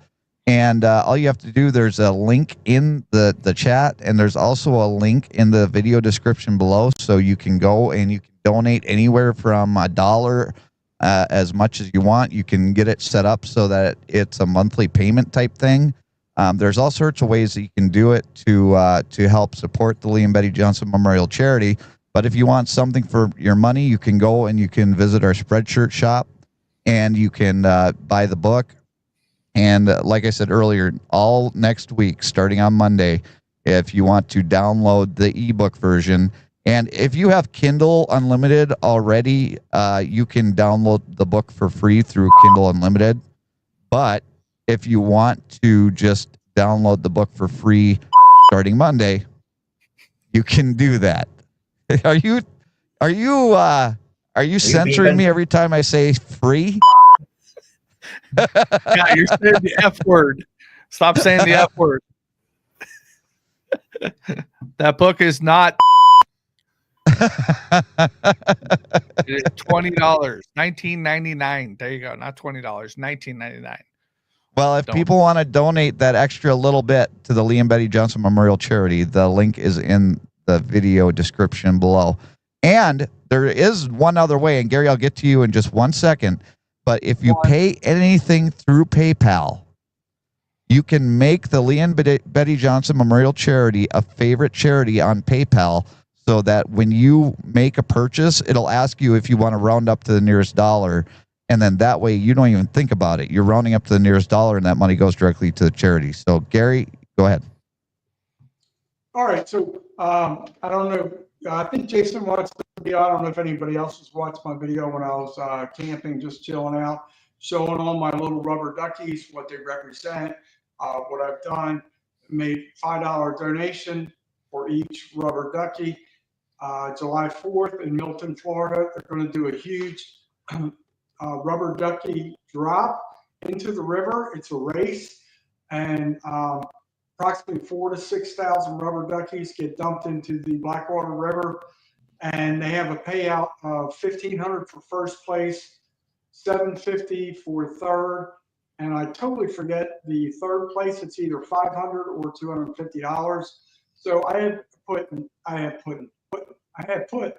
Speaker 4: And all you have to do, there's a link in the chat, and there's also a link in the video description below, so you can go and you can donate anywhere from $1 as much as you want. You can get it set up so that it's a monthly payment type thing. There's all sorts of ways that you can do it to help support the Lee and Betty Johnson Memorial Charity. But if you want something for your money, you can go and you can visit our Spreadshirt shop, and you can buy the book. And like I said earlier, all next week, starting on Monday, if you want to download the ebook version, and if you have Kindle Unlimited already, you can download the book for free through Kindle Unlimited. But if you want to just download the book for free starting Monday, you can do that. Are you censoring me every time I say free?
Speaker 7: Yeah, you're saying the F word. Stop saying the F word. That book is not $20, $19.99. There you go. Not $20, $19.99.
Speaker 4: Well, if people want to donate that extra little bit to the Lee and Betty Johnson Memorial Charity, the link is in the video description below. And there is one other way, and Gary, I'll get to you in just 1 second. But if you pay anything through PayPal, you can make the Lee and Betty Johnson Memorial Charity a favorite charity on PayPal, so that when you make a purchase, it'll ask you if you want to round up to the nearest dollar. And then that way you don't even think about it. You're rounding up to the nearest dollar, and that money goes directly to the charity. So, Gary, go ahead.
Speaker 2: All right. So I don't know. I think Jason watched the video. I don't know if anybody else has watched my video when I was camping, just chilling out, showing all my little rubber duckies, what they represent, what I've done. Made $5 donation for each rubber ducky. July 4th in Milton, Florida, they're going to do a huge rubber ducky drop into the river. It's a race, and approximately 4,000 to 6,000 rubber duckies get dumped into the Blackwater River, and they have a payout of $1,500 for first place, $750 for third, and I totally forget the third place. It's either $500 or $250. So I had put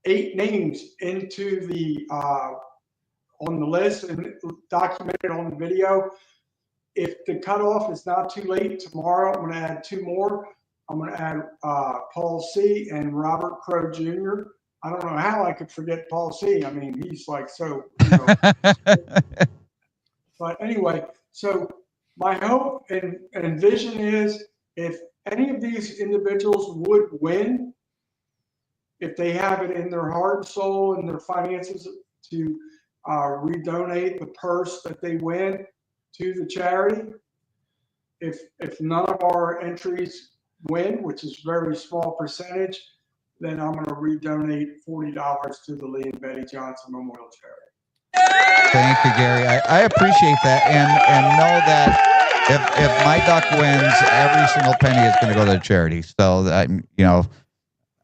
Speaker 2: 8 names into the on the list and documented on the video. If the cutoff is not too late tomorrow, I'm going to add 2 more. I'm going to add Paul C. and Robert Crow Jr. I don't know how I could forget Paul C. I mean, he's like so, you know. But anyway, so my hope and vision is if any of these individuals would win, if they have it in their heart and soul and their finances to redonate the purse that they win to the charity. If none of our entries win, which is very small percentage, then I'm going to redonate $40 to the Lee and Betty Johnson Memorial Charity.
Speaker 4: Thank you, Gary. I appreciate that, and know that if my duck wins, every single penny is going to go to the charity. So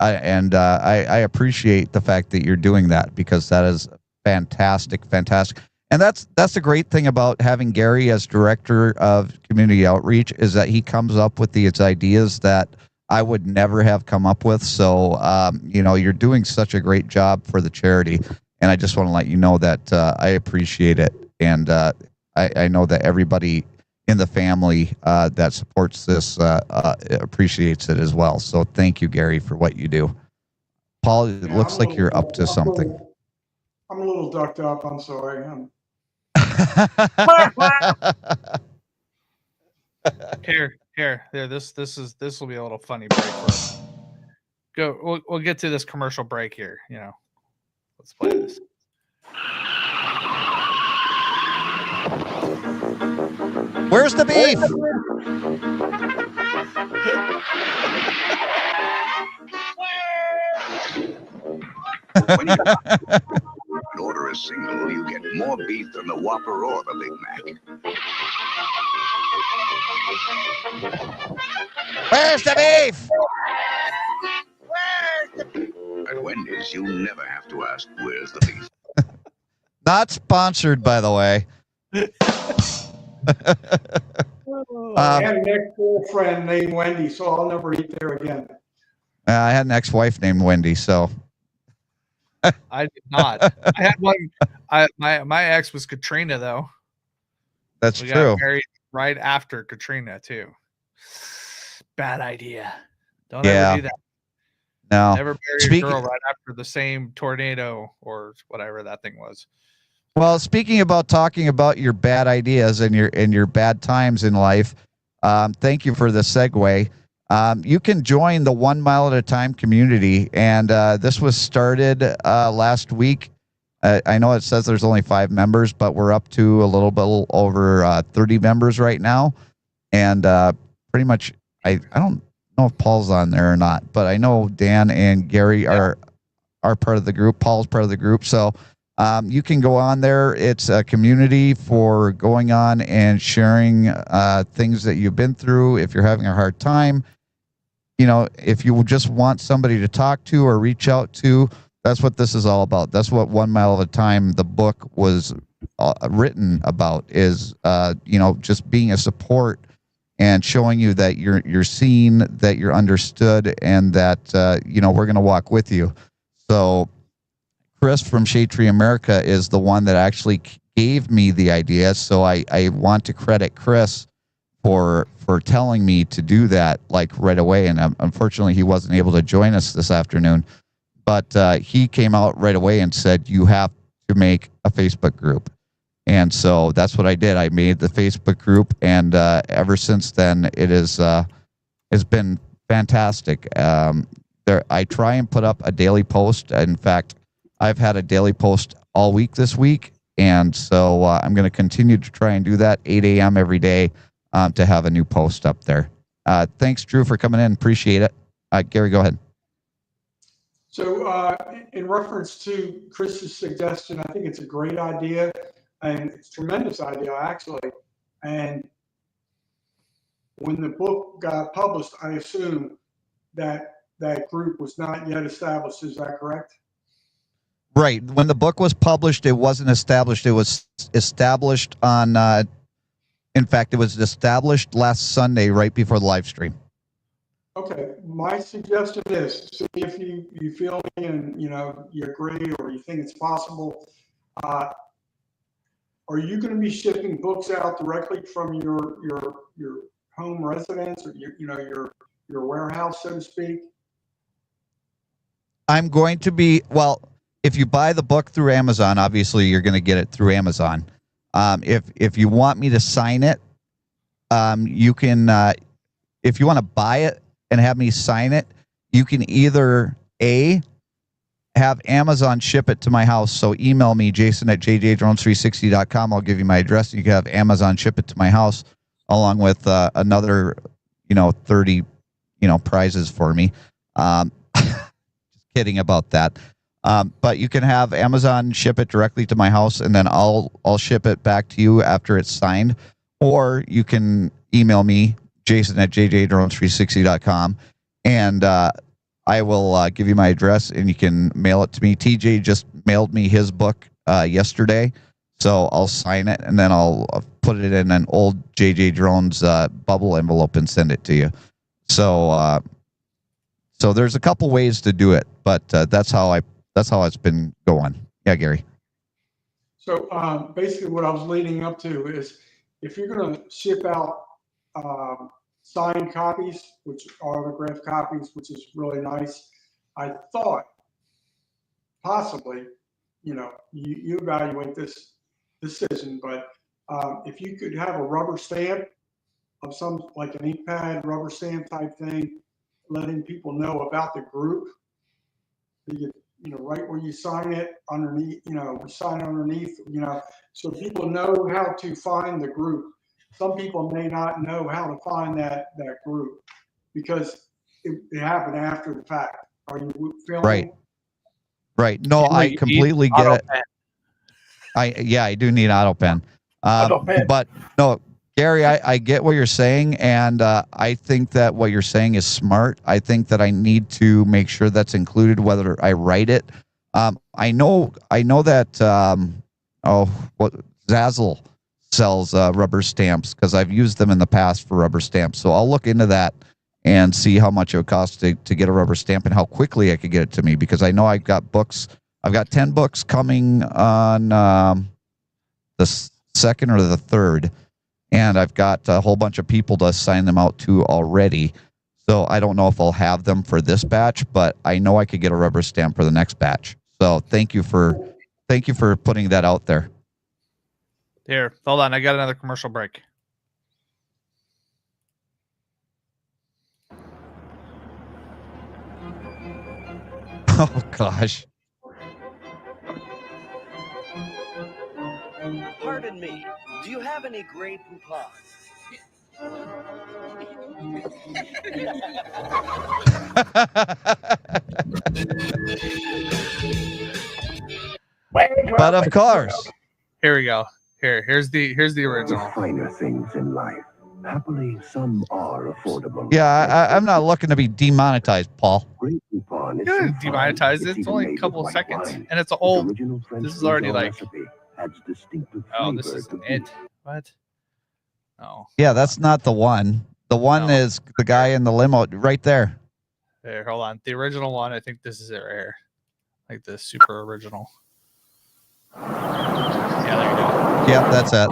Speaker 4: I appreciate the fact that you're doing that, because that is fantastic. And that's the great thing about having Gary as director of community outreach, is that he comes up with these ideas that I would never have come up with. So, you're doing such a great job for the charity. And I just want to let you know that I appreciate it. And I know that everybody in the family that supports this appreciates it as well. So thank you, Gary, for what you do. Paul, it looks like you're up to something.
Speaker 2: I'm a little ducked up. I'm sorry.
Speaker 7: Here. This will be a little funny break for us. We'll get to this commercial break here. Let's play this.
Speaker 4: Where's the beef?
Speaker 10: When you order a single, you get more beef than the Whopper or the Big Mac.
Speaker 4: Where's the beef?
Speaker 10: At Wendy's, you never have to ask, where's the beef?
Speaker 4: Not sponsored, by the way.
Speaker 2: I had an ex-girlfriend named Wendy, so I'll never eat there again.
Speaker 4: I had an ex-wife named Wendy, so.
Speaker 7: I did not. I had one. My ex was Katrina, though.
Speaker 4: That's
Speaker 7: we
Speaker 4: true.
Speaker 7: Got married right after Katrina, too. Bad idea. Don't ever do that.
Speaker 4: No.
Speaker 7: Never marry a girl right after the same tornado or whatever that thing was.
Speaker 4: Well, speaking about talking about your bad ideas and your bad times in life, thank you for the segue. You can join the 1 Mile at a Time community, and this was started last week. I know it says there's only 5 members, but we're up to a little bit over 30 members right now, and pretty much I don't know if Paul's on there or not, but I know Dan and Gary are part of the group. Paul's part of the group, so you can go on there. It's a community for going on and sharing things that you've been through. If you're having a hard time, if you just want somebody to talk to or reach out to, that's what this is all about. That's what 1 Mile at a Time, the book, was written about, is just being a support and showing you that you're seen, that you're understood, and that we're going to walk with you. So Chris from Shade Tree America is the one that actually gave me the idea. So I want to credit Chris for telling me to do that right away. And unfortunately, he wasn't able to join us this afternoon. But he came out right away and said, you have to make a Facebook group. And so that's what I did. I made the Facebook group, and ever since then, it has been fantastic. I try and put up a daily post. In fact, I've had a daily post all week this week, and so I'm going to continue to try and do that 8 a.m. every day to have a new post up there. Thanks, Drew, for coming in. Appreciate it. Gary, go ahead.
Speaker 2: So in reference to Chris's suggestion, I think it's a great idea, and it's a tremendous idea, actually. And when the book got published, I assume that group was not yet established. Is that correct?
Speaker 4: Right. When the book was published, it wasn't established. It was established on, in fact, it was established last Sunday right before the live stream.
Speaker 2: Okay, my suggestion is, see if you feel me and, you know, you agree or you think it's possible. Are you going to be shipping books out directly from your home residence or your warehouse, so to speak?
Speaker 4: I'm going to be, well, if you buy the book through Amazon, obviously you're going to get it through Amazon. If you want me to sign it, you can, if you want to buy it and have me sign it, you can either have Amazon ship it to my house. So email me, jason@jjdrones360.com. I'll give you my address. You can have Amazon ship it to my house along with another, 30, prizes for me. Just kidding about that. But you can have Amazon ship it directly to my house, and then I'll ship it back to you after it's signed. Or you can email me, jason@jjdrones360.com, and I will give you my address, and you can mail it to me. TJ just mailed me his book yesterday, so I'll sign it, and then I'll put it in an old JJ Drones bubble envelope and send it to you. So there's a couple ways to do it, but that's how it's been going. Yeah, Gary.
Speaker 2: So basically what I was leading up to is if you're going to ship out signed copies, which are autographed copies, which is really nice, I thought possibly, you evaluate this decision, but if you could have a rubber stamp of some, like an ink pad, rubber stamp type thing, letting people know about the group, right where you sign it underneath, sign underneath, so people know how to find the group. Some people may not know how to find that group because it happened after the fact. Are you feeling?
Speaker 4: Right. No, I completely get it. I do need auto pen. But no, Gary, I get what you're saying, and I think that what you're saying is smart. I think that I need to make sure that's included, whether I write it. I know that Zazzle sells rubber stamps because I've used them in the past for rubber stamps. So I'll look into that and see how much it would cost to get a rubber stamp and how quickly I could get it to me, because I know I've got books. I've got 10 books coming on the 2nd or the 3rd, and I've got a whole bunch of people to sign them out to already. So I don't know if I'll have them for this batch, but I know I could get a rubber stamp for the next batch. So thank you for putting that out there.
Speaker 7: Here, hold on. I got another commercial break.
Speaker 4: Oh, gosh.
Speaker 11: Pardon me, do you have any Grey Poupons?
Speaker 4: But of course.
Speaker 7: Here we go. Here's the original.
Speaker 10: Finer things in life. Happily, some are affordable.
Speaker 4: Yeah, I'm not looking to be demonetized, Paul.
Speaker 10: Great coupon is
Speaker 7: Yeah,
Speaker 10: so
Speaker 7: demonetized
Speaker 10: fine,
Speaker 7: it. It's
Speaker 10: even
Speaker 7: only a
Speaker 10: made
Speaker 7: couple
Speaker 10: with
Speaker 7: of
Speaker 10: white
Speaker 7: seconds,
Speaker 10: wine.
Speaker 7: and it's
Speaker 10: Its
Speaker 7: old.
Speaker 10: original French
Speaker 7: This is already
Speaker 10: Bouillon
Speaker 7: like,
Speaker 10: recipe adds distinctive
Speaker 7: oh, this
Speaker 10: flavor
Speaker 7: isn't
Speaker 10: to
Speaker 7: it. What? Oh.
Speaker 4: Yeah, that's not the one. The one is the guy in the limo right there.
Speaker 7: There, hold on. The original one, I think this is it right here. Like the super original. Yeah, there you go.
Speaker 4: Yep, that's it.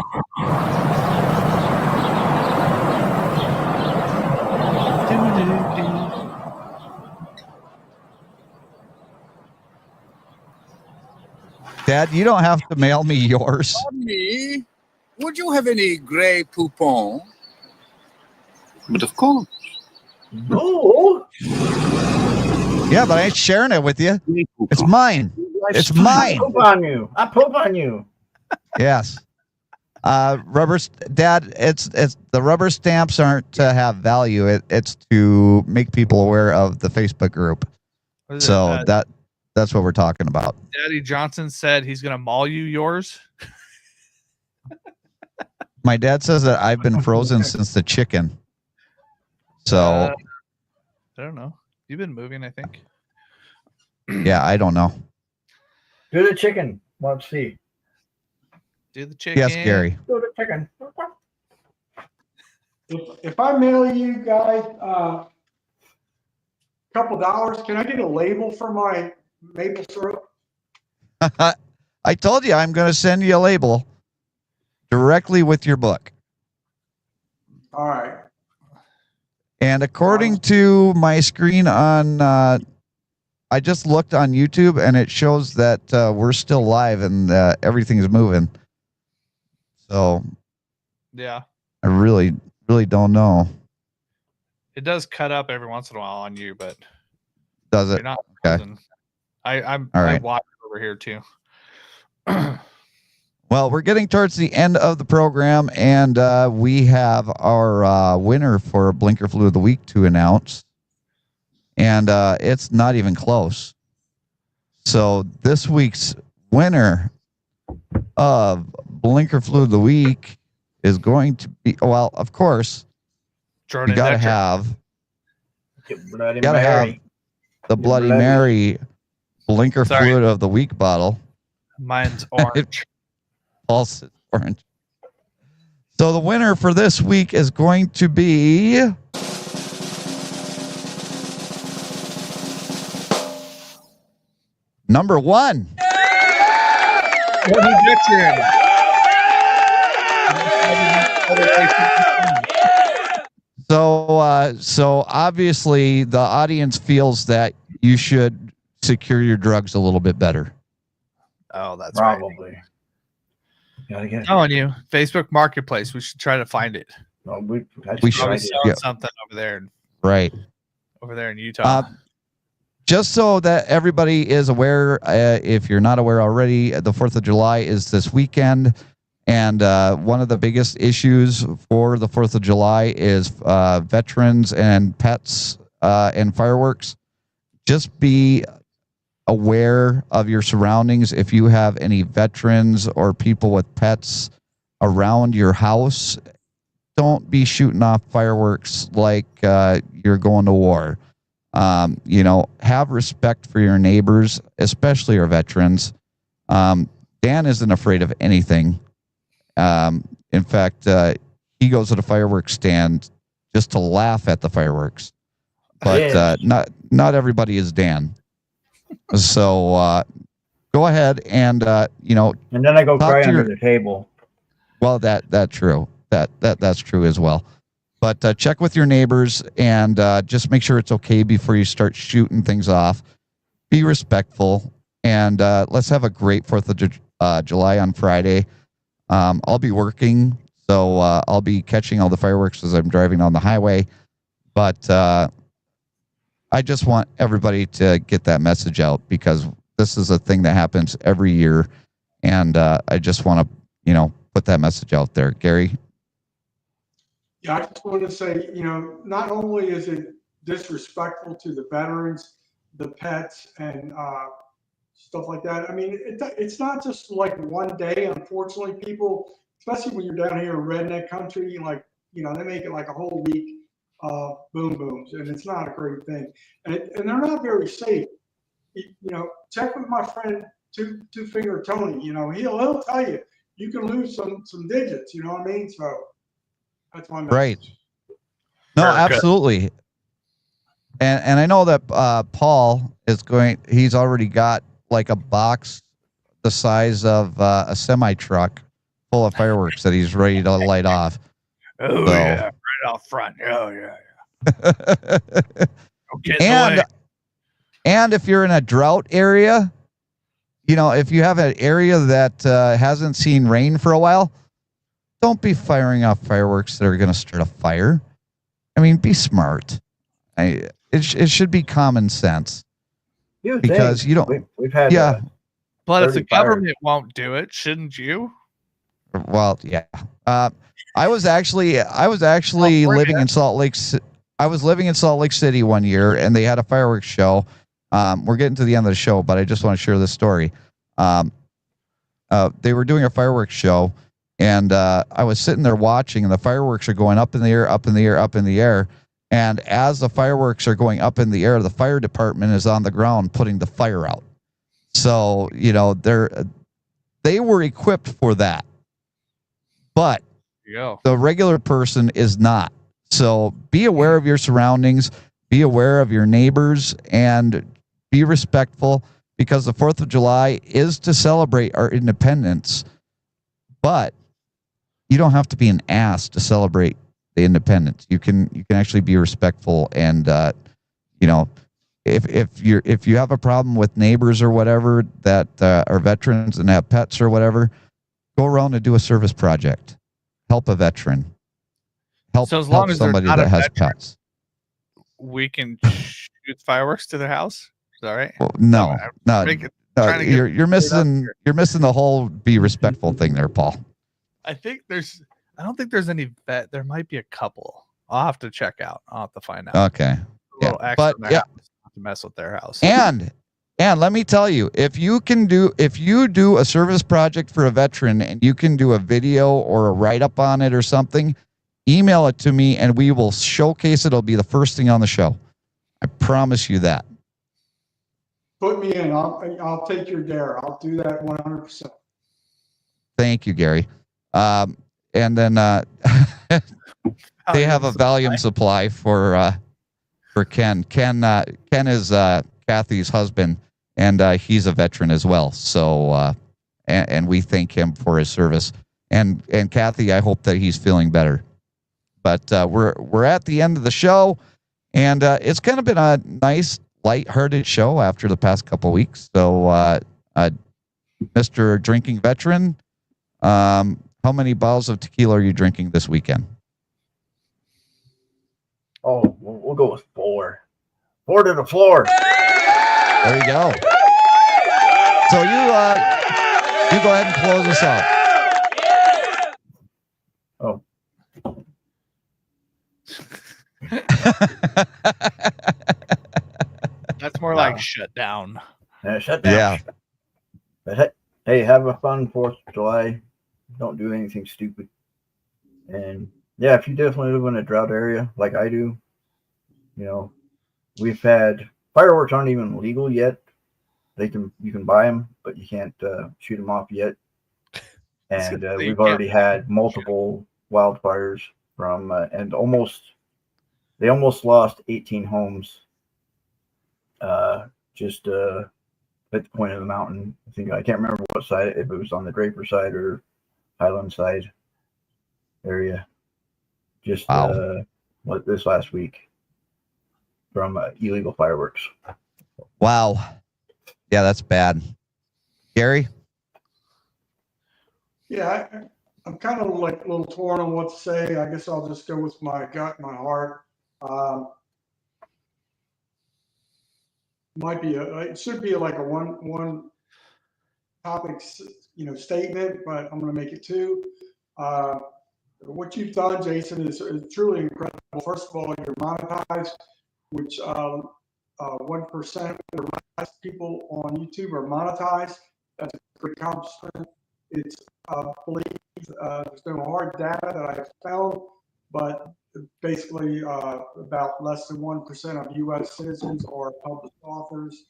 Speaker 4: Dad, you don't have to mail me yours.
Speaker 12: Me? Would you have any Grey Poupon?
Speaker 10: But of course.
Speaker 5: No.
Speaker 4: Yeah, but I ain't sharing it with you. It's mine. It's mine.
Speaker 5: I poop on you. I poop on you.
Speaker 4: Yes. Dad, it's the rubber stamps aren't to have value. It's to make people aware of the Facebook group. So that's what we're talking about.
Speaker 7: Daddy Johnson said he's gonna maul you yours.
Speaker 4: My dad says that I've been frozen since the chicken. So
Speaker 7: I don't know. You've been moving, I think.
Speaker 4: Yeah, I don't know.
Speaker 5: Do the chicken. Let's see.
Speaker 7: Do the chicken.
Speaker 4: Yes, Gary.
Speaker 5: Do the chicken.
Speaker 2: If I mail you guys a couple dollars, can I get a label for my maple syrup?
Speaker 4: I told you I'm going to send you a label directly with your book.
Speaker 2: All right.
Speaker 4: And according to my screen on, I just looked on YouTube and it shows that we're still live and everything's moving. So
Speaker 7: Yeah.
Speaker 4: I really don't know.
Speaker 7: It does cut up every once in a while on you, but
Speaker 4: Does
Speaker 7: you're
Speaker 4: it?
Speaker 7: not
Speaker 4: Okay.
Speaker 7: frozen. I
Speaker 4: All right.
Speaker 7: watch it over here too.
Speaker 4: Well, we're getting towards the end of the program, and we have our winner for Blinker Flu of the Week to announce. And it's not even close. So this week's winner of Blinker Flu of the Week is going to be, well, of course,
Speaker 7: Jordan
Speaker 4: you got to
Speaker 7: Decker.
Speaker 4: have
Speaker 5: Bloody
Speaker 4: gotta have
Speaker 5: Mary.
Speaker 4: the Bloody
Speaker 5: Bloody-
Speaker 4: Mary Blinker
Speaker 7: Sorry.
Speaker 4: Fluid of the Week bottle.
Speaker 7: Mine's orange.
Speaker 4: Pulse orange. So the winner for this week is going to be number 1.
Speaker 7: Jordan Decker.
Speaker 4: So obviously the audience feels that you should secure your drugs a little bit better.
Speaker 7: Oh, that's right.
Speaker 5: Probably. Gotta get it.
Speaker 7: Telling you, Facebook Marketplace. We should try to find it.
Speaker 5: No, that's
Speaker 4: We
Speaker 5: a good
Speaker 4: should.
Speaker 7: Probably
Speaker 5: idea.
Speaker 7: selling
Speaker 4: Yeah.
Speaker 7: something over there,
Speaker 4: Right.
Speaker 7: in Utah.
Speaker 4: Just so that everybody is aware, if you're not aware already, the 4th of July is this weekend. And one of the biggest issues for the 4th of July is veterans and pets and fireworks. Just be aware of your surroundings. If you have any veterans or people with pets around your house, don't be shooting off fireworks like you're going to war. Have respect for your neighbors, especially your veterans. Dan isn't afraid of anything. In fact, he goes to the fireworks stand just to laugh at the fireworks. But not everybody is Dan. So go ahead and
Speaker 5: And then I go
Speaker 4: talk
Speaker 5: cry
Speaker 4: to
Speaker 5: under
Speaker 4: your-
Speaker 5: the table.
Speaker 4: well, that's true. That's true as well. But check with your neighbors and just make sure it's okay before you start shooting things off. Be respectful, and let's have a great 4th of July on Friday. I'll be working, so I'll be catching all the fireworks as I'm driving on the highway. But I just want everybody to get that message out because this is a thing that happens every year, and I just want to, put that message out there. Gary?
Speaker 2: Yeah, I just want to say, not only is it disrespectful to the veterans, the pets, and stuff like that. I mean, it's not just like one day. Unfortunately, people, especially when you're down here in redneck country, like, they make it like a whole week of boom booms, and it's not a great thing. And they're not very safe. Check with my friend Two Finger Tony. He'll tell you you can lose some digits. You know what I mean? So that's my message.
Speaker 4: Right. No,
Speaker 7: America.
Speaker 4: absolutely. And I know that Paul he's already got like a box the size of a semi truck full of fireworks that he's ready to light off.
Speaker 7: Oh,
Speaker 4: So-
Speaker 7: yeah. Right out front. Oh, yeah. Okay.
Speaker 4: And if you're in a drought area, if you have an area that hasn't seen rain for a while, don't be firing off fireworks that are going to start a fire. I mean, be smart. It should be common sense.
Speaker 5: You would
Speaker 4: Because
Speaker 5: think.
Speaker 4: you don't-
Speaker 5: We've had.
Speaker 4: Yeah.
Speaker 7: But if the
Speaker 5: 30 fires.
Speaker 7: government won't do it, shouldn't you?
Speaker 4: Well, yeah. I was actually living in Salt Lake. I was living in Salt Lake City one year, and they had a fireworks show. We're getting to the end of the show, but I just want to share this story. They were doing a fireworks show, and I was sitting there watching, and the fireworks are going up in the air, up in the air, up in the air. And as the fireworks are going up in the air, the fire department is on the ground putting the fire out. So, they were equipped for that. But
Speaker 7: There you go.
Speaker 4: the regular person is not. So be aware of your surroundings, be aware of your neighbors, and be respectful, because the 4th of July is to celebrate our independence. But you don't have to be an ass to celebrate the independence. You can actually be respectful, and if you have a problem with neighbors or whatever that are veterans and have pets or whatever, go around and do a service project. Help a veteran.
Speaker 7: So as long as they're
Speaker 4: somebody
Speaker 7: not
Speaker 4: that
Speaker 7: a
Speaker 4: has
Speaker 7: veteran,
Speaker 4: pets.
Speaker 7: we can shoot fireworks to their house. Is that right?
Speaker 4: Well, no,
Speaker 7: trying to get
Speaker 4: you're missing the whole be respectful thing there, Paul.
Speaker 7: I don't think there's any vet. There might be a couple. I'll have to check out. I'll have to find out.
Speaker 4: Okay.
Speaker 7: A little
Speaker 4: Yeah,
Speaker 7: extra
Speaker 4: but
Speaker 7: in their
Speaker 4: yeah.
Speaker 7: house, not to mess with their house.
Speaker 4: And let me tell you, if you do a service project for a veteran and you can do a video or a write-up on it or something, email it to me and we will showcase it. It'll be the first thing on the show. I promise you that.
Speaker 2: Put me in. I'll take your dare. I'll do that 100%.
Speaker 4: Thank you, Gary. And then they have a Valium supply for Ken. Ken is Kathy's husband, and he's a veteran as well. So, and we thank him for his service. And Kathy, I hope that he's feeling better. But we're at the end of the show, and it's kind of been a nice, lighthearted show after the past couple of weeks. So, Mr. Drinking Veteran, how many bottles of tequila are you drinking this weekend?
Speaker 5: Oh, we'll go with 4. 4 to the floor.
Speaker 4: There you go. So you go ahead and close us out.
Speaker 5: Oh.
Speaker 7: That's more like shut down.
Speaker 5: Yeah, shut down.
Speaker 4: Yeah.
Speaker 5: But hey, have a fun 4th of July. Don't do anything stupid. And yeah, if you definitely live in a drought area like I do, we've had fireworks aren't even legal yet. You can buy them, but you can't shoot them off yet. And we've already had multiple wildfires from and they almost lost 18 homes just at the point of the mountain. I can't remember what side, if it was on the Draper side or Highland side area. Just this last week from illegal fireworks.
Speaker 4: Wow. Yeah, that's bad. Gary?
Speaker 2: Yeah, I'm kind of like a little torn on what to say. I guess I'll just go with my gut, my heart. It should be like a one topic, statement, but I'm going to make it 2. What you've done, Jason, is truly incredible. First of all, you're monetized, which 1% or less people on YouTube are monetized. That's a great accomplishment. It's believe there's no hard data that I've found, but basically about less than 1% of U.S. citizens are published authors.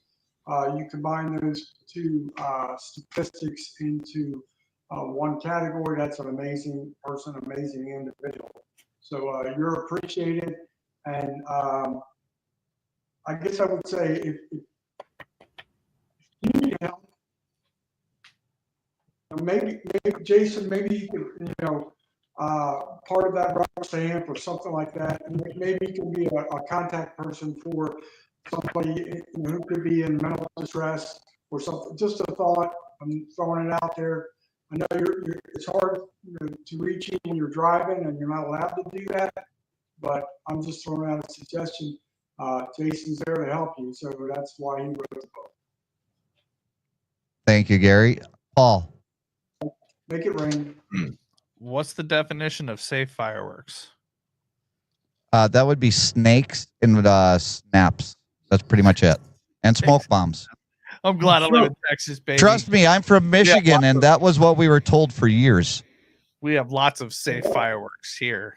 Speaker 2: You combine those 2 statistics into one category. That's an amazing person, amazing individual. So you're appreciated, and I guess I would say if you need help, maybe Jason, maybe you can, part of that rubber stamp or something like that. Maybe you can be a contact person for somebody who could be in mental distress or something. Just a thought. I'm throwing it out there. I know it's hard to reach you when you're driving and you're not allowed to do that, but I'm just throwing out a suggestion. Jason's there to help you, so that's why he wrote the book.
Speaker 4: Thank you, Gary. Paul?
Speaker 2: Make it rain.
Speaker 7: What's the definition of safe fireworks?
Speaker 4: That would be snakes and snaps. That's pretty much it. And smoke bombs.
Speaker 7: I'm glad I live in Texas, baby.
Speaker 4: Trust me, I'm from Michigan, and that was what we were told for years.
Speaker 7: We have lots of safe fireworks here.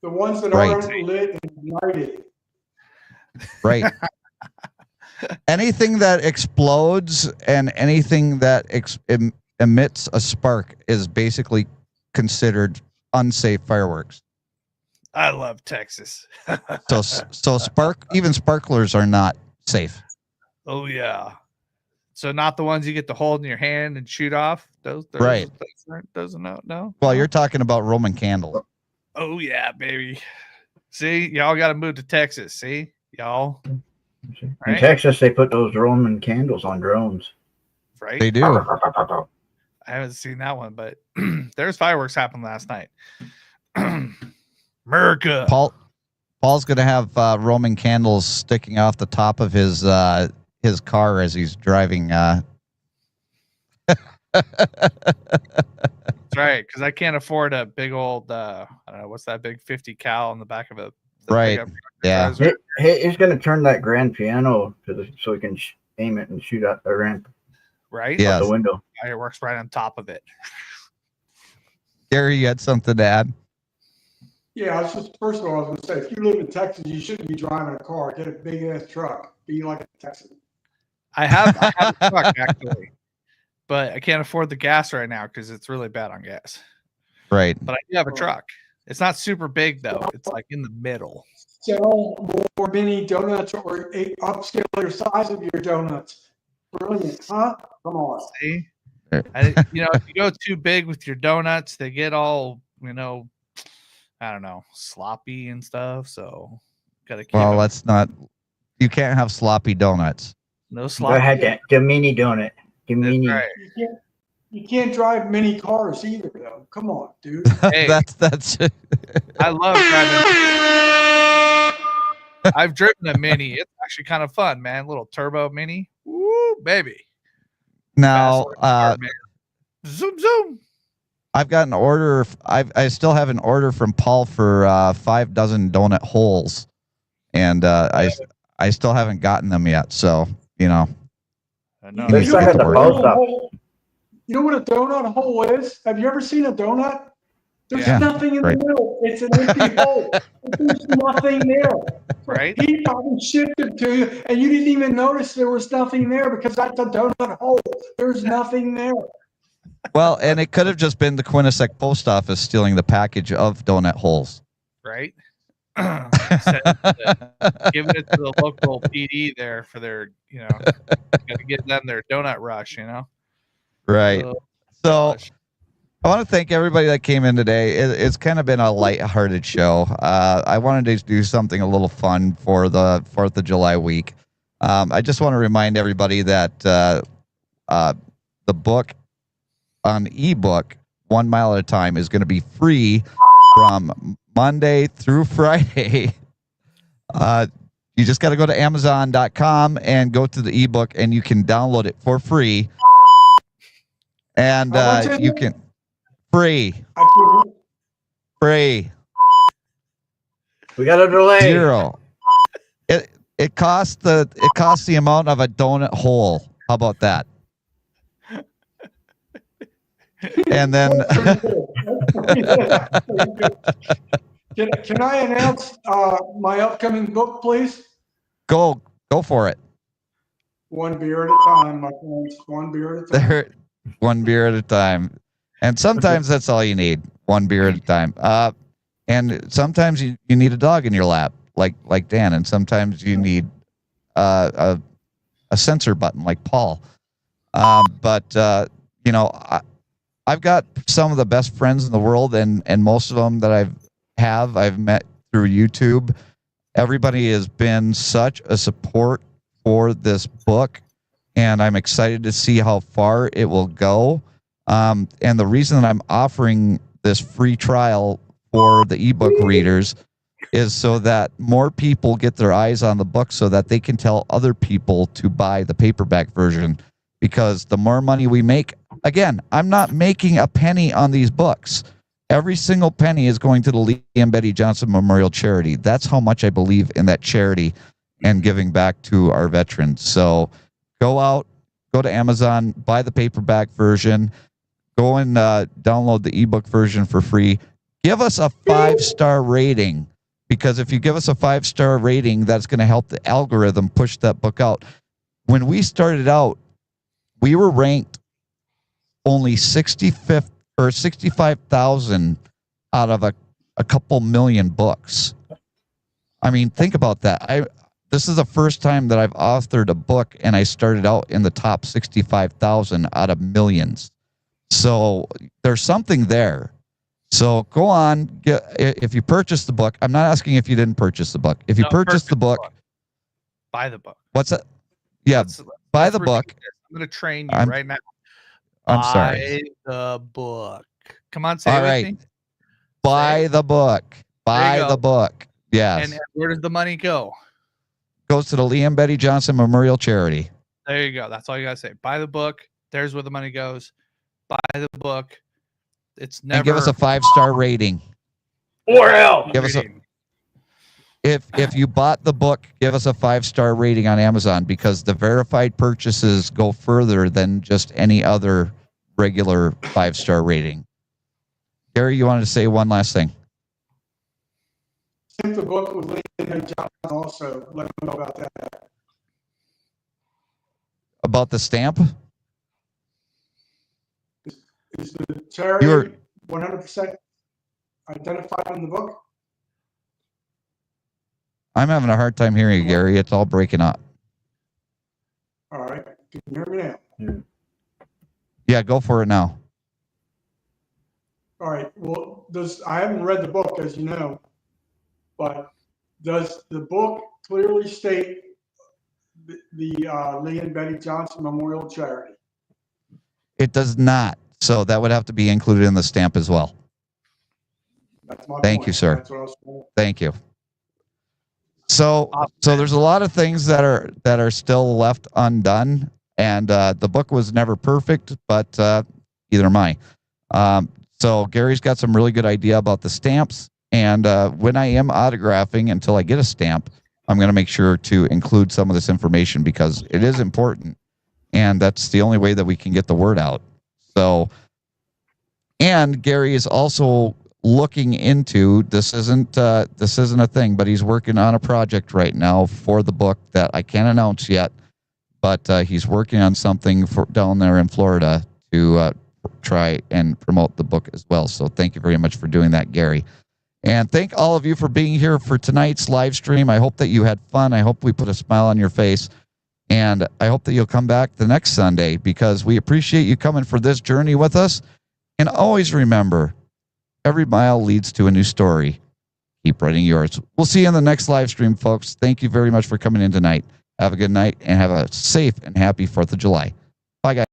Speaker 2: The ones that aren't lit and lighted.
Speaker 4: Right. Anything that explodes and anything that emits a spark is basically considered unsafe fireworks.
Speaker 7: I love Texas.
Speaker 4: So even sparklers are not safe.
Speaker 7: Oh yeah. So not the ones you get to hold in your hand and shoot off. Those
Speaker 4: Right.
Speaker 7: Those are no.
Speaker 4: Well, you're talking about Roman candles.
Speaker 7: Oh yeah, baby. See, y'all got to move to Texas. See, y'all.
Speaker 5: In
Speaker 7: Right?
Speaker 5: Texas, they put those Roman candles on drones.
Speaker 7: Right.
Speaker 4: They do.
Speaker 7: I haven't seen that one, but there's fireworks happening last night. America.
Speaker 4: Paul's gonna have Roman candles sticking off the top of his car as he's driving.
Speaker 7: That's right, because I can't afford a big old I don't know what's that big 50 cal on the back of a
Speaker 4: Right. Yeah.
Speaker 5: He's going to turn that grand piano so he can aim it and shoot out the ramp.
Speaker 7: Right.
Speaker 4: Yeah.
Speaker 5: Out the window.
Speaker 7: Fireworks right on top of it.
Speaker 4: Gary, you had something to add?
Speaker 2: Yeah, I was just, first of all, I was going to say, if you live in Texas, you shouldn't be driving a car. Get a big ass truck. Be like a Texan.
Speaker 7: I have a truck actually, but I can't afford the gas right now because it's really bad on gas.
Speaker 4: Right.
Speaker 7: But I do have a truck. It's not super big though. It's like in the middle.
Speaker 2: Sell more mini donuts or upscale your size of your donuts. Brilliant, huh? Come on.
Speaker 7: See, and if you go too big with your donuts, they get all I don't know, sloppy and stuff. So gotta keep.
Speaker 4: Well,
Speaker 7: them.
Speaker 4: let's not. You can't have sloppy donuts.
Speaker 7: No
Speaker 5: Go
Speaker 7: sloppy.
Speaker 5: ahead, the mini donut. The mini.
Speaker 7: Right.
Speaker 2: You can't drive mini cars either, though. Come on, dude.
Speaker 7: Hey,
Speaker 4: that's.
Speaker 7: I love driving. I've driven a mini. It's actually kind of fun, man. Little turbo mini. Woo, baby.
Speaker 4: Now,
Speaker 7: Zoom, zoom.
Speaker 4: I've got an order. I still have an order from Paul for 5 dozen donut holes, and I still haven't gotten them yet. So
Speaker 7: I know.
Speaker 4: They still have the
Speaker 5: post up.
Speaker 2: You know what a donut hole is? Have you ever seen a donut? There's
Speaker 4: Yeah.
Speaker 2: nothing in
Speaker 4: Right.
Speaker 2: the middle. It's an empty hole. There's nothing there.
Speaker 7: Right?
Speaker 2: He probably shipped it to you, and you didn't even notice there was nothing there because that's a donut hole. There's nothing there.
Speaker 4: well, and it could have just been the Quinnipiac post office stealing the package of donut holes.
Speaker 7: Right? Giving it to the local PD there for their, got to get them their donut rush,
Speaker 4: Right.
Speaker 7: Oh,
Speaker 4: So
Speaker 7: gosh.
Speaker 4: I want to thank everybody that came in today. It's kind of been a lighthearted show. I wanted to do something a little fun for the 4th of July week. I just want to remind everybody that the book on ebook, 1 Mile at a Time, is going to be free from Monday through Friday. You just got to go to Amazon.com and go to the ebook, and you can download it for free. And you can free.
Speaker 5: We got a delay.
Speaker 4: 0. It costs the amount of a donut hole. How about that? And then
Speaker 2: Can I announce my upcoming book, please?
Speaker 4: go for it.
Speaker 2: One beer at a time, my friends. One beer at a time.
Speaker 4: There, one beer at a time, and sometimes that's all you need. One beer at a time. And sometimes you need a dog in your lap, like Dan, and sometimes you need a censor button, like Paul. But I've got some of the best friends in the world, and most of them that I've met through YouTube. Everybody has been such a support for this book, and I'm excited to see how far it will go. And the reason that I'm offering this free trial for the ebook readers is so that more people get their eyes on the book so that they can tell other people to buy the paperback version. Because the more money we make, again, I'm not making a penny on these books. Every single penny is going to the Lee and Betty Johnson Memorial Charity. That's how much I believe in that charity and giving back to our veterans. So go to Amazon, buy the paperback version, go and download the ebook version for free. Give us a 5-star rating, because if you give us a 5-star rating, that's going to help the algorithm push that book out. when we started out, we were ranked only 65th or 65,000 out of a couple million books. I mean, think about that. This is the first time that I've authored a book, and I started out in the top 65,000 out of millions. So there's something there. So go on. If you purchase the book, I'm not asking if you didn't purchase the book. If you purchase the book,
Speaker 7: buy the book.
Speaker 4: what's that? Yeah, buy the book.
Speaker 7: I'm going to train you right now.
Speaker 4: I'm sorry.
Speaker 7: Buy the book. Come on, say
Speaker 4: All
Speaker 7: it with
Speaker 4: right.
Speaker 7: me.
Speaker 4: Buy the book. Buy the book. Yes.
Speaker 7: And where does the money go?
Speaker 4: Goes to the Lee and Betty Johnson Memorial Charity.
Speaker 7: There you go. That's all you got to say. Buy the book. There's where the money goes. Buy the book. It's never.
Speaker 4: And give us a 5-star rating.
Speaker 5: Or else.
Speaker 4: Give us a. If you bought the book, give us a 5-star rating on Amazon, because the verified purchases go further than just any other regular 5-star rating. Gary, you wanted to say one last thing?
Speaker 2: Sent the book with Lee and John also. Let them know about that.
Speaker 4: About the stamp?
Speaker 2: Is the charity 100% identified in the book?
Speaker 4: I'm having a hard time hearing you, Gary. It's all breaking up.
Speaker 2: All right. Can you hear me now?
Speaker 4: Yeah, go for it now.
Speaker 2: All right. Well, I haven't read the book, as you know, but does the book clearly state the Lee and Betty Johnson Memorial Charity?
Speaker 4: It does not. So that would have to be included in the stamp as well.
Speaker 2: That's my
Speaker 4: Thank
Speaker 2: point.
Speaker 4: you, sir.
Speaker 2: That's what I was saying.
Speaker 4: Thank you. So there's a lot of things that are still left undone, and the book was never perfect, but either am I. So Gary's got some really good idea about the stamps, and when I am autographing, until I get a stamp, I'm going to make sure to include some of this information, because it is important, and that's the only way that we can get the word out. So, and Gary is also looking into, this isn't a thing, but he's working on a project right now for the book that I can't announce yet, but he's working on something for down there in Florida to try and promote the book as well. So thank you very much for doing that, Gary. And thank all of you for being here for tonight's live stream. I hope that you had fun. I hope we put a smile on your face. And I hope that you'll come back the next Sunday, because we appreciate you coming for this journey with us. And always remember, every mile leads to a new story. Keep writing yours. We'll see you in the next live stream, folks. Thank you very much for coming in tonight. Have a good night and have a safe and happy 4th of July. Bye, guys.